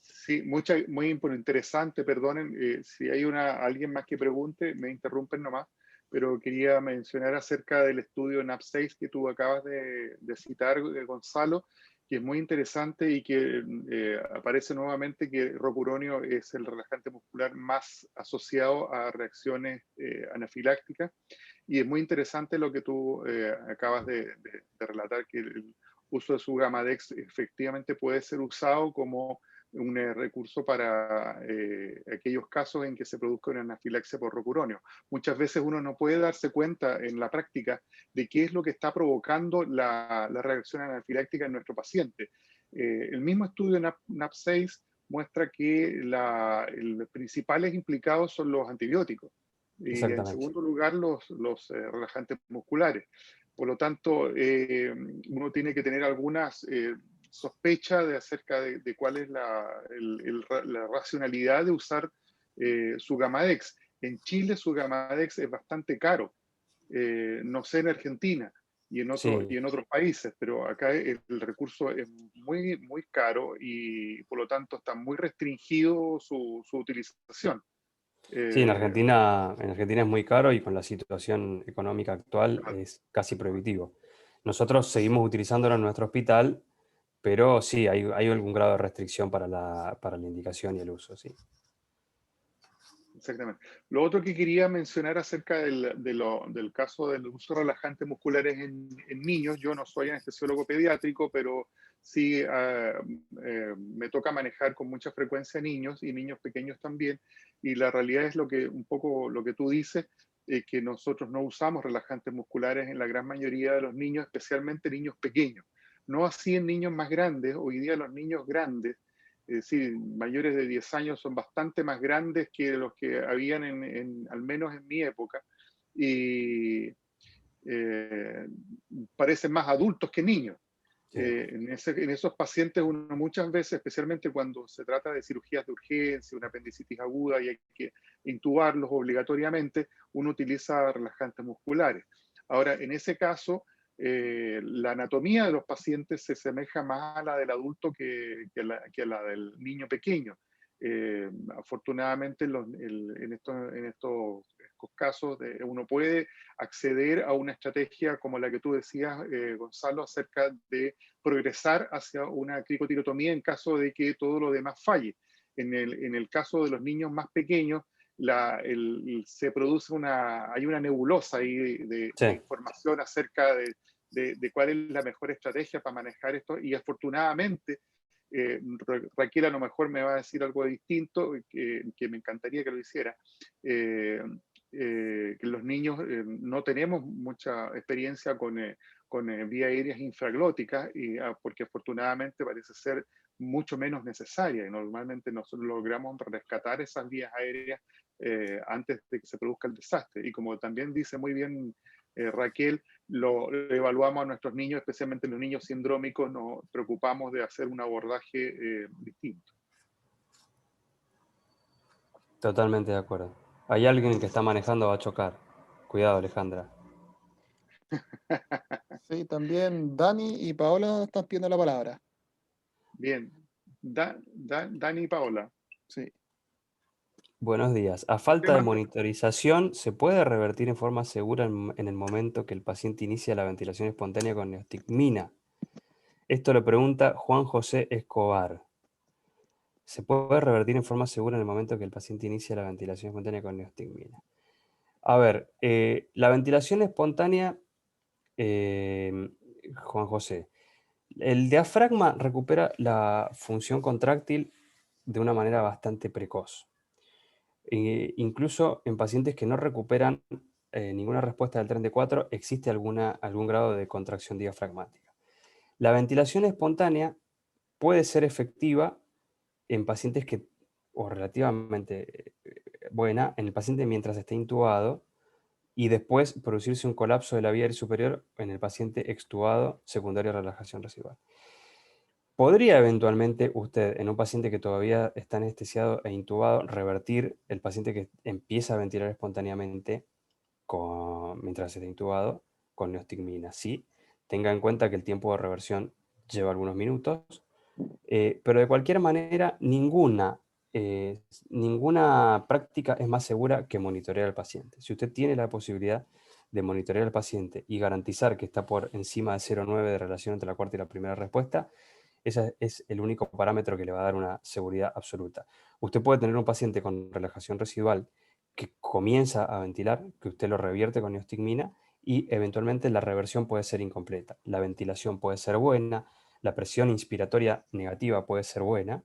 Sí, muy interesante, perdonen, si hay alguien más que pregunte, me interrumpen nomás, pero quería mencionar acerca del estudio NAP6 que tú acabas de citar, Gonzalo, que es muy interesante y que aparece nuevamente que rocuronio es el relajante muscular más asociado a reacciones anafilácticas, y es muy interesante lo que tú acabas de relatar, que el uso de Sugamadex efectivamente puede ser usado como un recurso para aquellos casos en que se produzca una anafilaxia por rocuronio. Muchas veces uno no puede darse cuenta en la práctica de qué es lo que está provocando la reacción anafiláctica en nuestro paciente. El mismo estudio NAP6 muestra que los principales implicados son los antibióticos y en segundo lugar los relajantes musculares. Por lo tanto, uno tiene que tener algunas sospecha acerca de cuál es la racionalidad de usar Sugamadex. En Chile Sugamadex es bastante caro, no sé en Argentina y en otros países, pero acá el recurso es muy caro y por lo tanto está muy restringido su utilización. Sí, en Argentina es muy caro y con la situación económica actual es casi prohibitivo. Nosotros seguimos utilizándolo en nuestro hospital, pero sí, hay algún grado de restricción para la indicación y el uso, sí. Exactamente. Lo otro que quería mencionar acerca del caso del uso de relajantes musculares en niños, yo no soy anestesiólogo pediátrico, pero sí me toca manejar con mucha frecuencia niños y niños pequeños también, y la realidad es un poco lo que tú dices, que nosotros no usamos relajantes musculares en la gran mayoría de los niños, especialmente niños pequeños. No así en niños más grandes. Hoy día los niños grandes, es decir, mayores de 10 años, son bastante más grandes que los que habían al menos en mi época, y parecen más adultos que niños. Sí. En esos pacientes uno muchas veces, especialmente cuando se trata de cirugías de urgencia, una apendicitis aguda y hay que intubarlos obligatoriamente, uno utiliza relajantes musculares. Ahora, en ese caso, la anatomía de los pacientes se asemeja más a la del adulto que a la del niño pequeño. Afortunadamente en estos casos uno puede acceder a una estrategia como la que tú decías, Gonzalo, acerca de progresar hacia una cricotirotomía en caso de que todo lo demás falle. En el caso de los niños más pequeños, se produce hay una nebulosa ahí de información acerca de cuál es la mejor estrategia para manejar esto, y afortunadamente Raquel a lo mejor me va a decir algo distinto, que me encantaría que lo hiciera. Que los niños no tenemos mucha experiencia con vías aéreas infraglóticas, porque afortunadamente parece ser mucho menos necesaria, y normalmente nosotros logramos rescatar esas vías aéreas antes de que se produzca el desastre. Y como también dice muy bien Raquel, lo evaluamos a nuestros niños, especialmente los niños sindrómicos, nos preocupamos de hacer un abordaje distinto. Totalmente de acuerdo. Hay alguien que está manejando, va a chocar. Cuidado, Alejandra. Sí, también Dani y Paola están pidiendo la palabra. Bien. Dani y Paola. Sí. Buenos días. A falta de monitorización, ¿se puede revertir en forma segura en el momento que el paciente inicia la ventilación espontánea con neostigmina? Esto lo pregunta Juan José Escobar. ¿Se puede revertir en forma segura en el momento que el paciente inicia la ventilación espontánea con neostigmina? A ver, la ventilación espontánea, Juan José, el diafragma recupera la función contráctil de una manera bastante precoz. Incluso en pacientes que no recuperan ninguna respuesta del 34, existe algún grado de contracción diafragmática. La ventilación espontánea puede ser efectiva en pacientes o relativamente buena, en el paciente mientras esté intubado, y después producirse un colapso de la vía aérea superior en el paciente extubado secundario a relajación residual. ¿Podría eventualmente usted, en un paciente que todavía está anestesiado e intubado, revertir el paciente que empieza a ventilar espontáneamente mientras está intubado con neostigmina? Sí, tenga en cuenta que el tiempo de reversión lleva algunos minutos, pero de cualquier manera ninguna práctica es más segura que monitorear al paciente. Si usted tiene la posibilidad de monitorear al paciente y garantizar que está por encima de 0,9 de relación entre la cuarta y la primera respuesta, ese es el único parámetro que le va a dar una seguridad absoluta. Usted puede tener un paciente con relajación residual que comienza a ventilar, que usted lo revierte con neostigmina, y eventualmente la reversión puede ser incompleta. La ventilación puede ser buena, la presión inspiratoria negativa puede ser buena,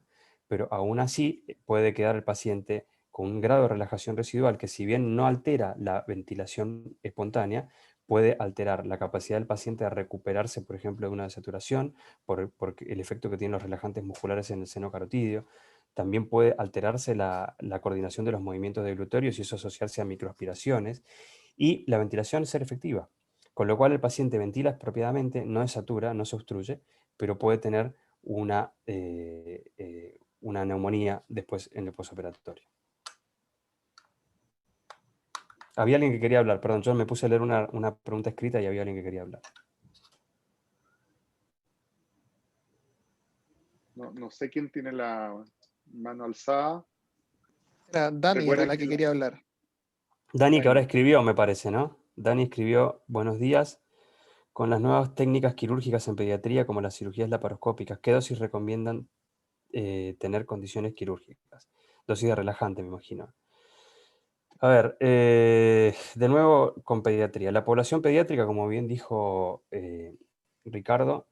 pero aún así puede quedar el paciente con un grado de relajación residual que, si bien no altera la ventilación espontánea, puede alterar la capacidad del paciente de recuperarse, por ejemplo, de una desaturación, por el efecto que tienen los relajantes musculares en el seno carotídeo. También puede alterarse la coordinación de los movimientos deglutorios y eso asociarse a microaspiraciones, y la ventilación ser efectiva. Con lo cual el paciente ventila apropiadamente, no desatura, no se obstruye, pero puede tener una neumonía después en el posoperatorio. Había alguien que quería hablar, perdón, yo me puse a leer una pregunta escrita y había alguien que quería hablar. No sé quién tiene la mano alzada. Era Dani, era la que quería hablar. Dani, que ahora escribió, me parece, ¿no? Dani escribió: buenos días. Con las nuevas técnicas quirúrgicas en pediatría, como las cirugías laparoscópicas, ¿qué dosis recomiendan tener condiciones quirúrgicas? Dosis de relajante, me imagino. A ver, de nuevo con pediatría. La población pediátrica, como bien dijo Ricardo,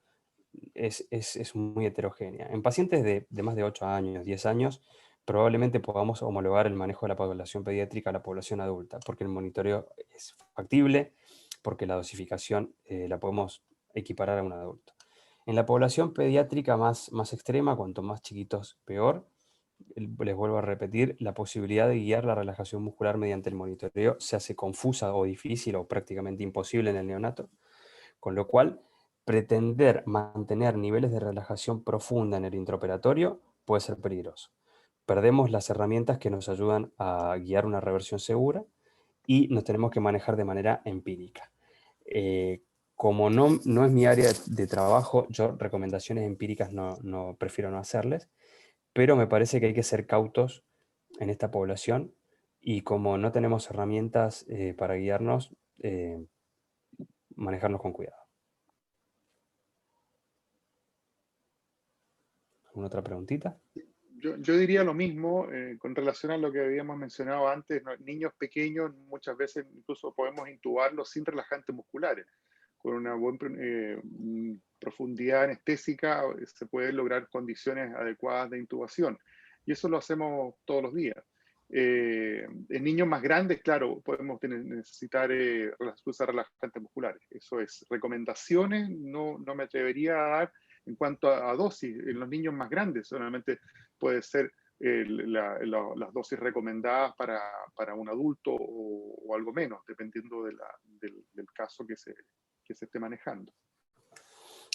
es muy heterogénea. En pacientes de más de 8 años, 10 años, probablemente podamos homologar el manejo de la población pediátrica a la población adulta, porque el monitoreo es factible, porque la dosificación la podemos equiparar a un adulto. En la población pediátrica más extrema, cuanto más chiquitos peor, les vuelvo a repetir, la posibilidad de guiar la relajación muscular mediante el monitoreo se hace confusa o difícil o prácticamente imposible en el neonato, con lo cual pretender mantener niveles de relajación profunda en el intraoperatorio puede ser peligroso. Perdemos las herramientas que nos ayudan a guiar una reversión segura y nos tenemos que manejar de manera empírica. Como no es mi área de trabajo, yo recomendaciones empíricas prefiero no hacerles, pero me parece que hay que ser cautos en esta población y como no tenemos herramientas para guiarnos, manejarnos con cuidado. ¿Alguna otra preguntita? Yo diría lo mismo con relación a lo que habíamos mencionado antes. Niños pequeños muchas veces incluso podemos intubarlos sin relajantes musculares. Con una buena profundidad anestésica se pueden lograr condiciones adecuadas de intubación. Y eso lo hacemos todos los días. En niños más grandes, claro, podemos necesitar usar relajantes musculares. Eso es. Recomendaciones no me atrevería a dar en cuanto a dosis. En los niños más grandes solamente puede ser las dosis recomendadas para un adulto o algo menos, dependiendo del caso que se esté manejando.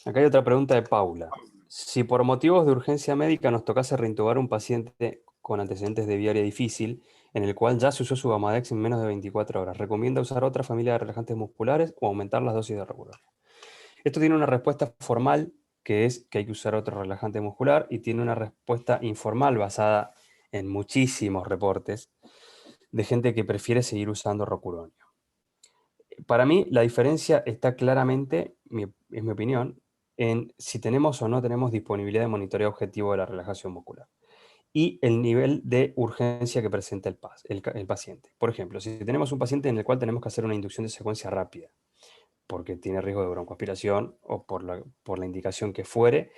Acá hay otra pregunta de Paula. Si por motivos de urgencia médica nos tocase reintubar un paciente con antecedentes de viaria difícil, en el cual ya se usó su Gamadex en menos de 24 horas, ¿recomienda usar otra familia de relajantes musculares o aumentar las dosis de Rocuronio? Esto tiene una respuesta formal, que es que hay que usar otro relajante muscular, y tiene una respuesta informal basada en muchísimos reportes de gente que prefiere seguir usando Rocuronio. Para mí, la diferencia está claramente, es mi opinión, en si tenemos o no tenemos disponibilidad de monitoreo objetivo de la relajación muscular y el nivel de urgencia que presenta el paciente. Por ejemplo, si tenemos un paciente en el cual tenemos que hacer una inducción de secuencia rápida, porque tiene riesgo de broncoaspiración o por la indicación que fuere,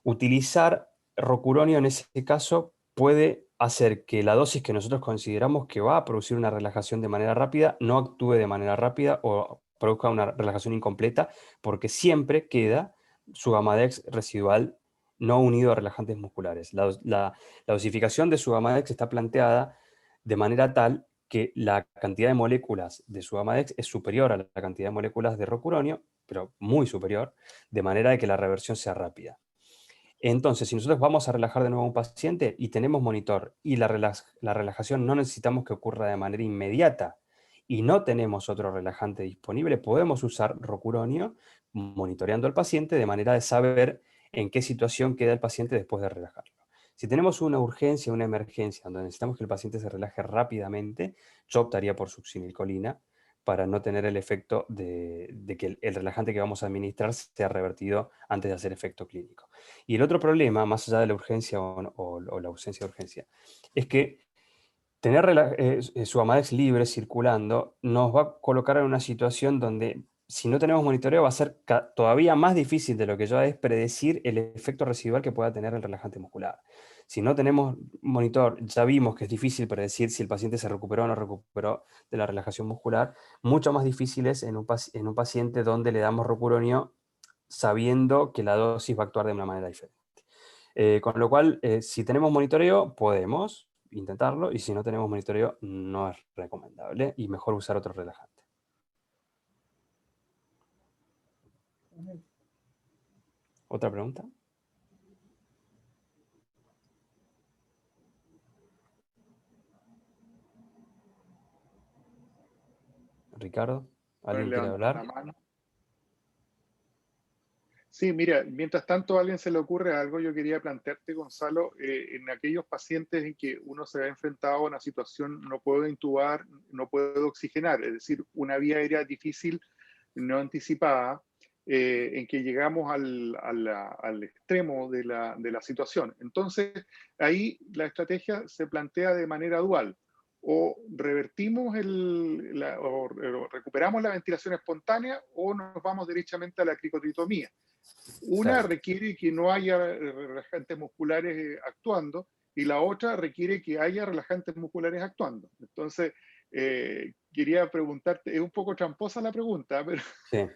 utilizar Rocuronio en ese caso puede hacer que la dosis que nosotros consideramos que va a producir una relajación de manera rápida no actúe de manera rápida o produzca una relajación incompleta, porque siempre queda su Gamadex residual no unido a relajantes musculares. La dosificación de su Gamadex está planteada de manera tal que la cantidad de moléculas de su Gamadex es superior a la cantidad de moléculas de Rocuronio, pero muy superior, de manera de que la reversión sea rápida. Entonces, si nosotros vamos a relajar de nuevo a un paciente y tenemos monitor y la relajación no necesitamos que ocurra de manera inmediata y no tenemos otro relajante disponible, podemos usar Rocuronio monitoreando al paciente de manera de saber en qué situación queda el paciente después de relajarlo. Si tenemos una urgencia, una emergencia, donde necesitamos que el paciente se relaje rápidamente, yo optaría por succinilcolina para no tener el efecto de que el relajante que vamos a administrar sea revertido antes de hacer efecto clínico. Y el otro problema, más allá de la urgencia o la ausencia de urgencia, es que tener su Gamadex libre circulando nos va a colocar en una situación donde si no tenemos monitoreo va a ser todavía más difícil de lo que ya es predecir el efecto residual que pueda tener el relajante muscular. Si no tenemos monitor, ya vimos que es difícil predecir si el paciente se recuperó o no recuperó de la relajación muscular. Mucho más difícil es en un paciente donde le damos Rocuronio sabiendo que la dosis va a actuar de una manera diferente. Con lo cual, si tenemos monitoreo, podemos intentarlo, y si no tenemos monitoreo, no es recomendable y mejor usar otro relajante. ¿Otra pregunta? Ricardo, ¿alguien quiere hablar? La mano. Sí, mira, mientras tanto a alguien se le ocurre algo, yo quería plantearte, Gonzalo, en aquellos pacientes en que uno se ha enfrentado a una situación, no puedo intubar, no puedo oxigenar, es decir, una vía aérea difícil, no anticipada, en que llegamos al extremo de la situación. Entonces, ahí la estrategia se plantea de manera dual. O revertimos o recuperamos la ventilación espontánea o nos vamos derechamente a la cricotritomía. Una Claro. requiere que no haya relajantes musculares actuando y la otra requiere que haya relajantes musculares actuando. Entonces, quería preguntarte, es un poco tramposa la pregunta, pero, Sí.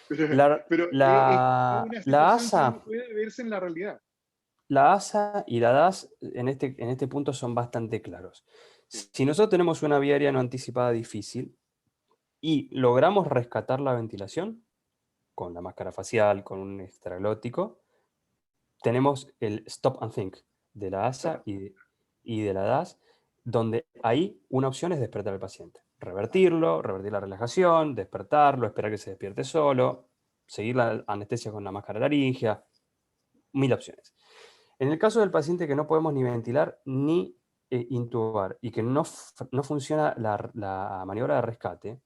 pero, pero es una La situación que ASA, uno puede verse en la realidad. la ASA y la DAS en este punto son bastante claros. Sí, Si nosotros tenemos una vía aérea no anticipada difícil y logramos rescatar la ventilación con la máscara facial, con un extraglótico, tenemos el stop and think de la ASA claro. y de la DAS, donde ahí una opción es despertar al paciente. Revertirlo, revertir la relajación, despertarlo, esperar que se despierte solo, seguir la anestesia con la máscara laringea, 1000 opciones. En el caso del paciente que no podemos ni ventilar ni intubar y que no funciona la maniobra de rescate,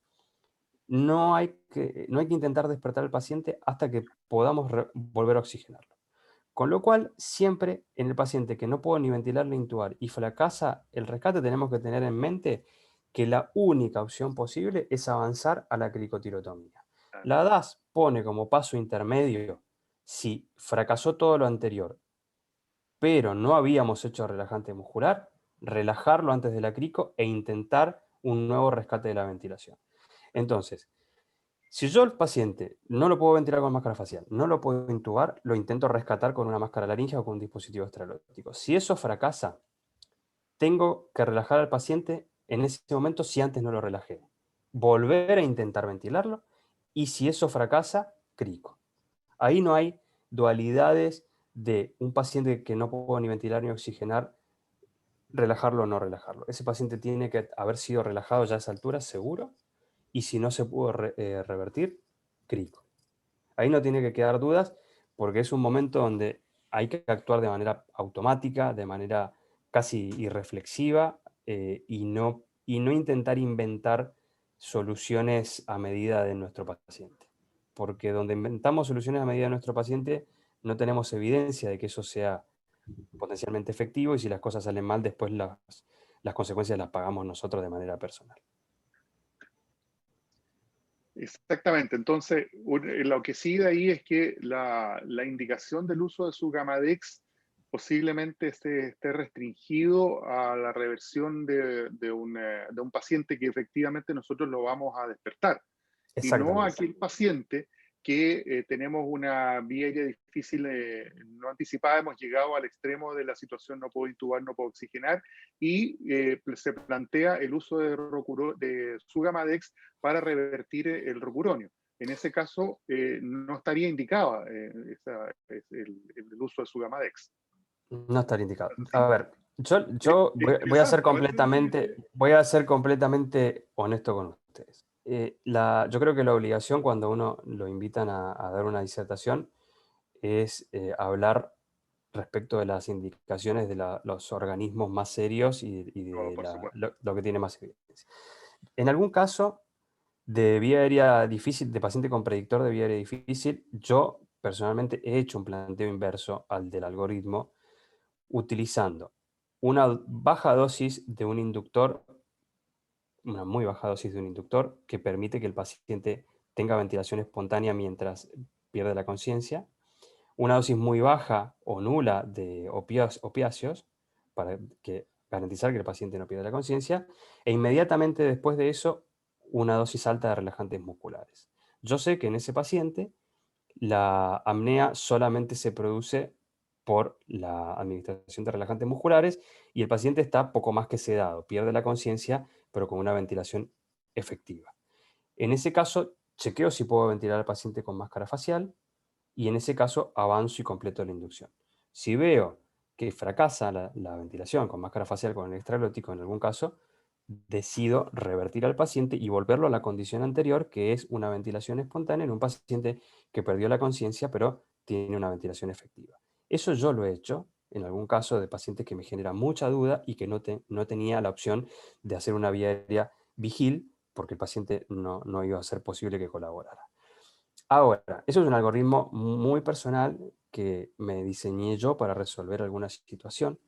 no hay que intentar despertar al paciente hasta que podamos volver a oxigenarlo. Con lo cual, siempre en el paciente que no puedo ni ventilar ni intubar y fracasa el rescate, tenemos que tener en mente que la única opción posible es avanzar a la cricotirotomía. Claro. La DAS pone como paso intermedio, si fracasó todo lo anterior, pero no habíamos hecho relajante muscular, relajarlo antes de la crico e intentar un nuevo rescate de la ventilación. Entonces, si yo al paciente no lo puedo ventilar con máscara facial, no lo puedo intubar, lo intento rescatar con una máscara laringea o con un dispositivo extraglótico. Si eso fracasa, tengo que relajar al paciente en ese momento si antes no lo relajé. Volver a intentar ventilarlo y si eso fracasa, crico. Ahí no hay dualidades de un paciente que no puedo ni ventilar ni oxigenar, relajarlo o no relajarlo. Ese paciente tiene que haber sido relajado ya a esa altura, seguro, y si no se pudo revertir, crico. Ahí no tiene que quedar dudas porque es un momento donde hay que actuar de manera automática, de manera casi irreflexiva y no intentar inventar soluciones a medida de nuestro paciente. Porque donde inventamos soluciones a medida de nuestro paciente no tenemos evidencia de que eso sea potencialmente efectivo y si las cosas salen mal después las consecuencias las pagamos nosotros de manera personal. Exactamente. Entonces, lo que sigue ahí es que la indicación del uso de su Gamadex posiblemente esté restringido a la reversión de un paciente que efectivamente nosotros lo vamos a despertar. Y no a Exactamente. aquel paciente que tenemos una vía aérea difícil, no anticipada, hemos llegado al extremo de la situación, no puedo intubar, no puedo oxigenar, y se plantea el uso de Sugamadex para revertir el rocuronio. En ese caso, no estaría indicado el uso de Sugamadex. No estaría indicado. ¿Sí? A ver, yo voy a ser Interesante, parece completamente honesto con ustedes. Yo creo que la obligación cuando uno lo invitan a dar una disertación es hablar respecto de las indicaciones de los organismos más serios y oh, de por supuesto. lo que tiene más evidencia. En algún caso de vía aérea difícil, de paciente con predictor de vía aérea difícil, yo personalmente he hecho un planteo inverso al del algoritmo utilizando una baja dosis de un inductor, una muy baja dosis de un inductor que permite que el paciente tenga ventilación espontánea mientras pierde la conciencia, una dosis muy baja o nula de opiáceos para garantizar que el paciente no pierda la conciencia, e inmediatamente después de eso una dosis alta de relajantes musculares. Yo sé que en ese paciente la apnea solamente se produce por la administración de relajantes musculares y el paciente está poco más que sedado, pierde la conciencia, pero con una ventilación efectiva. En ese caso, chequeo si puedo ventilar al paciente con máscara facial y en ese caso avanzo y completo la inducción. Si veo que fracasa la ventilación con máscara facial con el extraglótico en algún caso, decido revertir al paciente y volverlo a la condición anterior, que es una ventilación espontánea en un paciente que perdió la conciencia, pero tiene una ventilación efectiva. Eso yo lo he hecho en algún caso de pacientes que me genera mucha duda y que no tenía la opción de hacer una vía aérea vigil, porque el paciente no iba a ser posible que colaborara. Ahora, eso es un algoritmo muy personal que me diseñé yo para resolver alguna situación,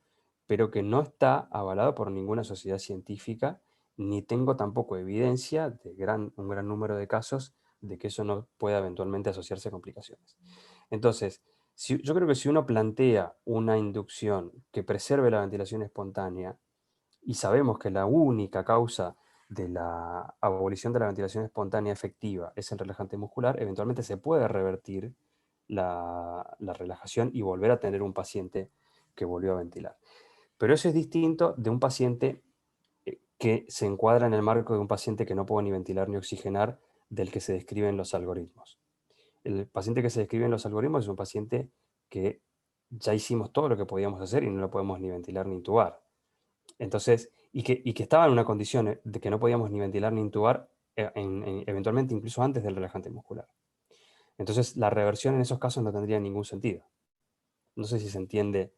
pero que no está avalado por ninguna sociedad científica, ni tengo tampoco evidencia de un gran número de casos de que eso no pueda eventualmente asociarse a complicaciones. Entonces, yo creo que si uno plantea una inducción que preserve la ventilación espontánea, y sabemos que la única causa de la abolición de la ventilación espontánea efectiva es el relajante muscular, eventualmente se puede revertir la relajación y volver a tener un paciente que volvió a ventilar. Pero eso es distinto de un paciente que se encuadra en el marco de un paciente que no puede ni ventilar ni oxigenar, del que se describen los algoritmos. El paciente que se describe en los algoritmos es un paciente que ya hicimos todo lo que podíamos hacer y no lo podemos ni ventilar ni intubar. Entonces, y que estaba en una condición de que no podíamos ni ventilar ni intubar, eventualmente incluso antes del relajante muscular. Entonces, la reversión en esos casos no tendría ningún sentido. No sé si se entiende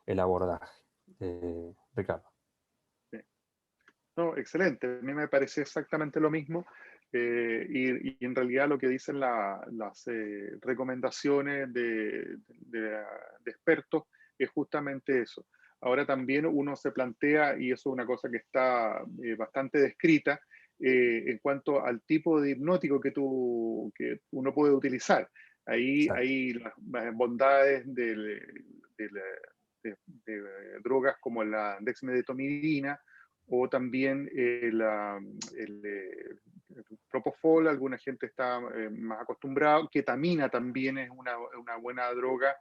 el abordaje, Ricardo. No, excelente. A mí me parece exactamente lo mismo. Y en realidad lo que dicen las recomendaciones de expertos es justamente eso. Ahora también uno se plantea, y eso es una cosa que está bastante descrita, en cuanto al tipo de hipnótico que uno puede utilizar. Ahí Exacto. hay las bondades de drogas como la dexmedetomidina, o también el propofol. Alguna gente está más acostumbrado. Ketamina también es una buena droga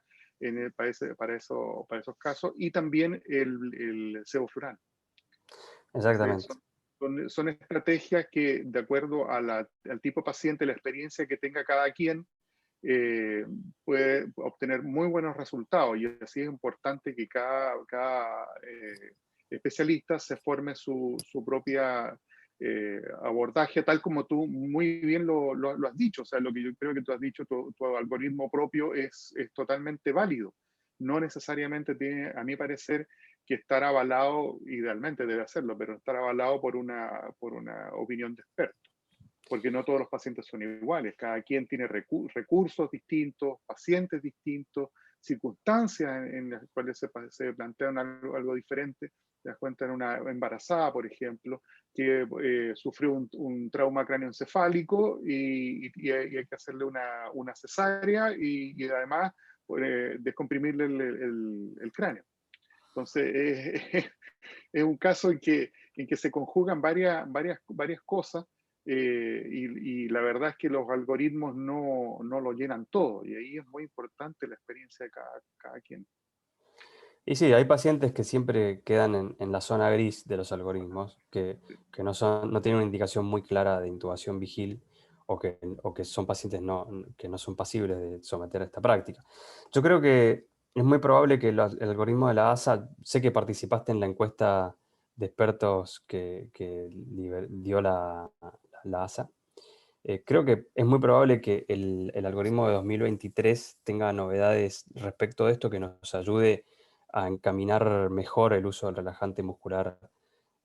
para esos casos, y también el sevoflurano. Entonces, Exactamente. son estrategias que, de acuerdo al tipo de paciente, la experiencia que tenga cada quien, puede obtener muy buenos resultados, y así es importante que cada especialista se forme su propia abordaje, tal como tú muy bien lo has dicho. O sea, lo que yo creo que tú has dicho, tu algoritmo propio es totalmente válido. No necesariamente tiene, a mi parecer, que estar avalado, idealmente debe hacerlo, pero estar avalado por una opinión de experto, porque no todos los pacientes son iguales. Cada quien tiene recursos distintos, pacientes distintos, circunstancias en las cuales se plantean algo diferente. Te das cuenta en una embarazada, por ejemplo, que sufrió un trauma cráneoencefálico, y hay que hacerle una cesárea, y además descomprimirle el cráneo. Entonces, es un caso en que se conjugan varias cosas, y la verdad es que los algoritmos no lo llenan todo, y ahí es muy importante la experiencia de cada quien. Y sí, hay pacientes que siempre quedan en la zona gris de los algoritmos, que no tienen una indicación muy clara de intubación vigil, o que son pacientes que no son pasibles de someter a esta práctica. Yo creo que es muy probable que el algoritmo de la ASA, sé que participaste en la encuesta de expertos que dio la ASA. Creo que es muy probable que el algoritmo de 2023 tenga novedades respecto de esto que nos ayude a encaminar mejor el uso del relajante muscular,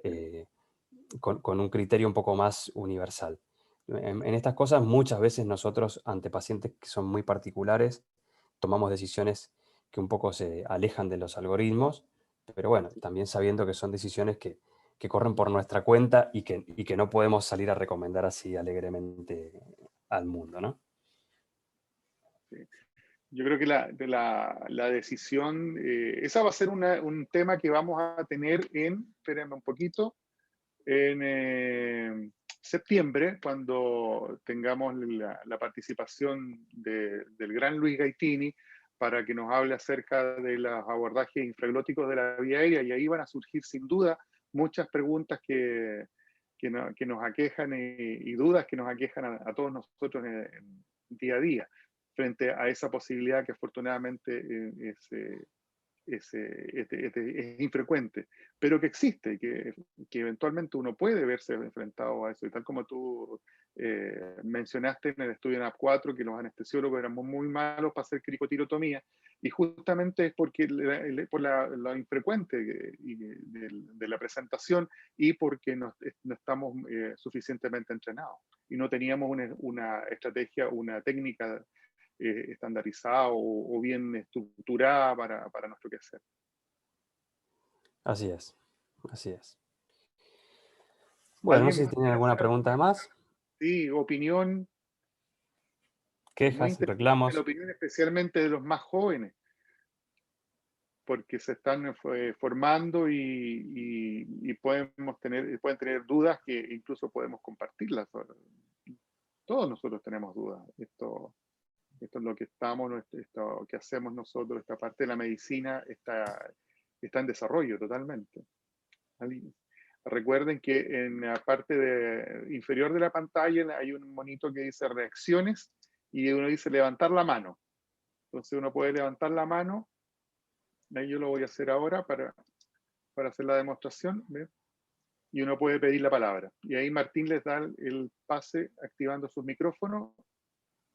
eh, con un criterio un poco más universal. En estas cosas muchas veces nosotros, ante pacientes que son muy particulares, tomamos decisiones que un poco se alejan de los algoritmos, pero bueno, también sabiendo que son decisiones que corren por nuestra cuenta y que no podemos salir a recomendar así alegremente al mundo, ¿no? Sí. Yo creo que la decisión, esa va a ser un tema que vamos a tener espérenme un poquito, en septiembre, cuando tengamos la participación del gran Luis Gaitini, para que nos hable acerca de los abordajes infraglóticos de la vía aérea, y ahí van a surgir sin duda muchas preguntas que nos aquejan, y dudas que nos aquejan a todos nosotros en día a día, frente a esa posibilidad que afortunadamente es infrecuente, pero que existe, que eventualmente uno puede verse enfrentado a eso. Y tal como tú mencionaste en el estudio NAP 4, que los anestesiólogos eran muy malos para hacer cricotirotomía, y justamente es porque por lo infrecuente de la presentación, y porque no estamos suficientemente entrenados, y no teníamos una estrategia, una técnica estandarizada o bien estructurada para nuestro quehacer. Así es, así es. Bueno, no sé si tienen alguna ¿Alguna pregunta más. sí, opinión? quejas, interesante reclamos. la opinión especialmente de los más jóvenes, porque se están formando y pueden tener dudas que incluso podemos compartirlas. Todos nosotros tenemos dudas. Esto es lo que esto que hacemos nosotros, esta parte de la medicina está en desarrollo totalmente. Recuerden que en la parte inferior de la pantalla hay un monito que dice reacciones y uno dice levantar la mano. Entonces uno puede levantar la mano. Ahí yo lo voy a hacer ahora para hacer la demostración. ¿Ves? Y uno puede pedir la palabra. Y ahí Martín les da el pase activando sus micrófonos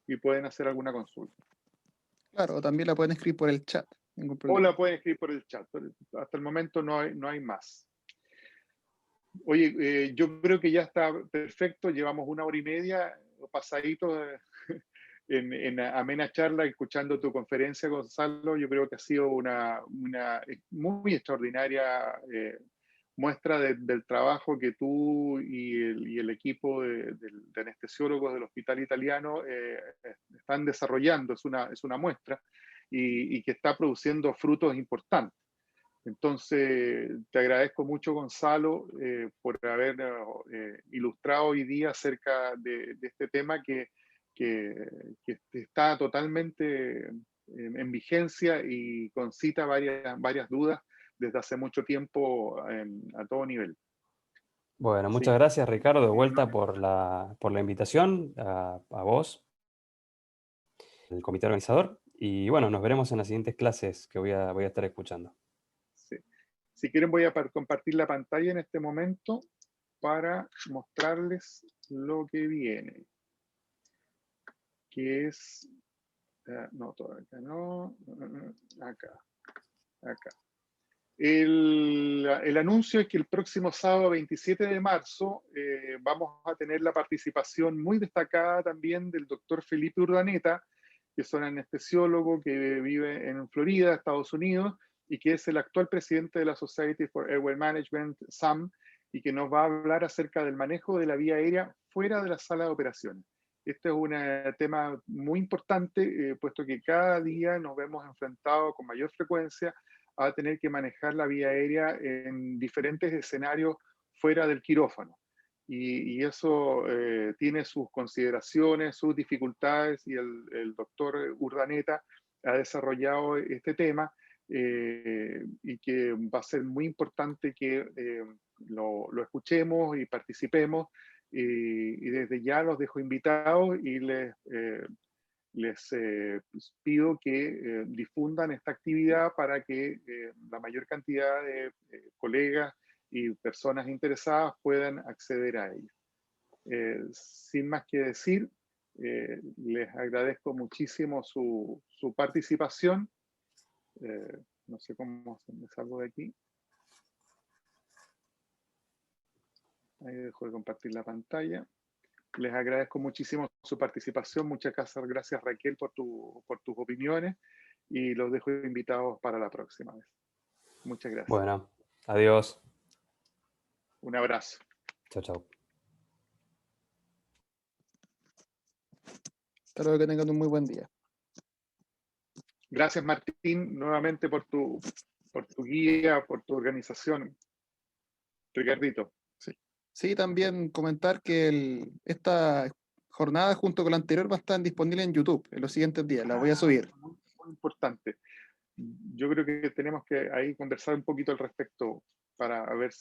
y pueden hacer alguna consulta. Claro, también la pueden escribir por el chat. Ningún O problema. la pueden escribir por el chat. Hasta el momento no hay más. Oye, yo creo que ya está perfecto. Llevamos 1 hora y media pasadito en amena charla, escuchando tu conferencia, Gonzalo. Yo creo que ha sido una muy extraordinaria muestra del trabajo que tú y el equipo de anestesiólogos del Hospital Italiano están desarrollando. Es una muestra y que está produciendo frutos importantes. Entonces, te agradezco mucho, Gonzalo, por haber ilustrado hoy día acerca de este tema que está totalmente en vigencia y concita varias dudas desde hace mucho tiempo a todo nivel. Bueno, Así muchas gracias, Ricardo, de que, vuelta por la invitación, a vos, el comité organizador. Y bueno, nos veremos en las siguientes clases que voy a estar escuchando. sí. Si quieren, voy a compartir la pantalla en este momento para mostrarles lo que viene, que es... no, todavía no. Acá. El anuncio es que el próximo sábado 27 de marzo vamos a tener la participación muy destacada también del doctor Felipe Urdaneta, que es un anestesiólogo que vive en Florida, Estados Unidos, y que es el actual presidente de la Society for Airway Management, SAM, y que nos va a hablar acerca del manejo de la vía aérea fuera de la sala de operaciones. Este es un tema muy importante, puesto que cada día nos vemos enfrentados con mayor frecuencia a tener que manejar la vía aérea en diferentes escenarios fuera del quirófano. Y eso tiene sus consideraciones, sus dificultades, y el doctor Urdaneta ha desarrollado este tema y que va a ser muy importante que lo escuchemos y participemos. Y desde ya los dejo invitados y les pido que difundan esta actividad para que la mayor cantidad de colegas y personas interesadas puedan acceder a ella. Sin más que decir, les agradezco muchísimo su participación. No sé cómo me salgo de aquí. Ahí dejo de compartir la pantalla. Les agradezco muchísimo su participación. Muchas gracias, Raquel, por tus opiniones, y los dejo invitados para la próxima vez. Muchas gracias. Bueno, adiós. Un abrazo. Chao, chao. Espero que tengan un muy buen día. Gracias, Martín, nuevamente por tu guía, por tu organización. Ricardito. Sí, también comentar que esta jornada junto con la anterior va a estar disponible en YouTube en los siguientes días. La voy a subir. Muy importante. Yo creo que tenemos que ahí conversar un poquito al respecto para ver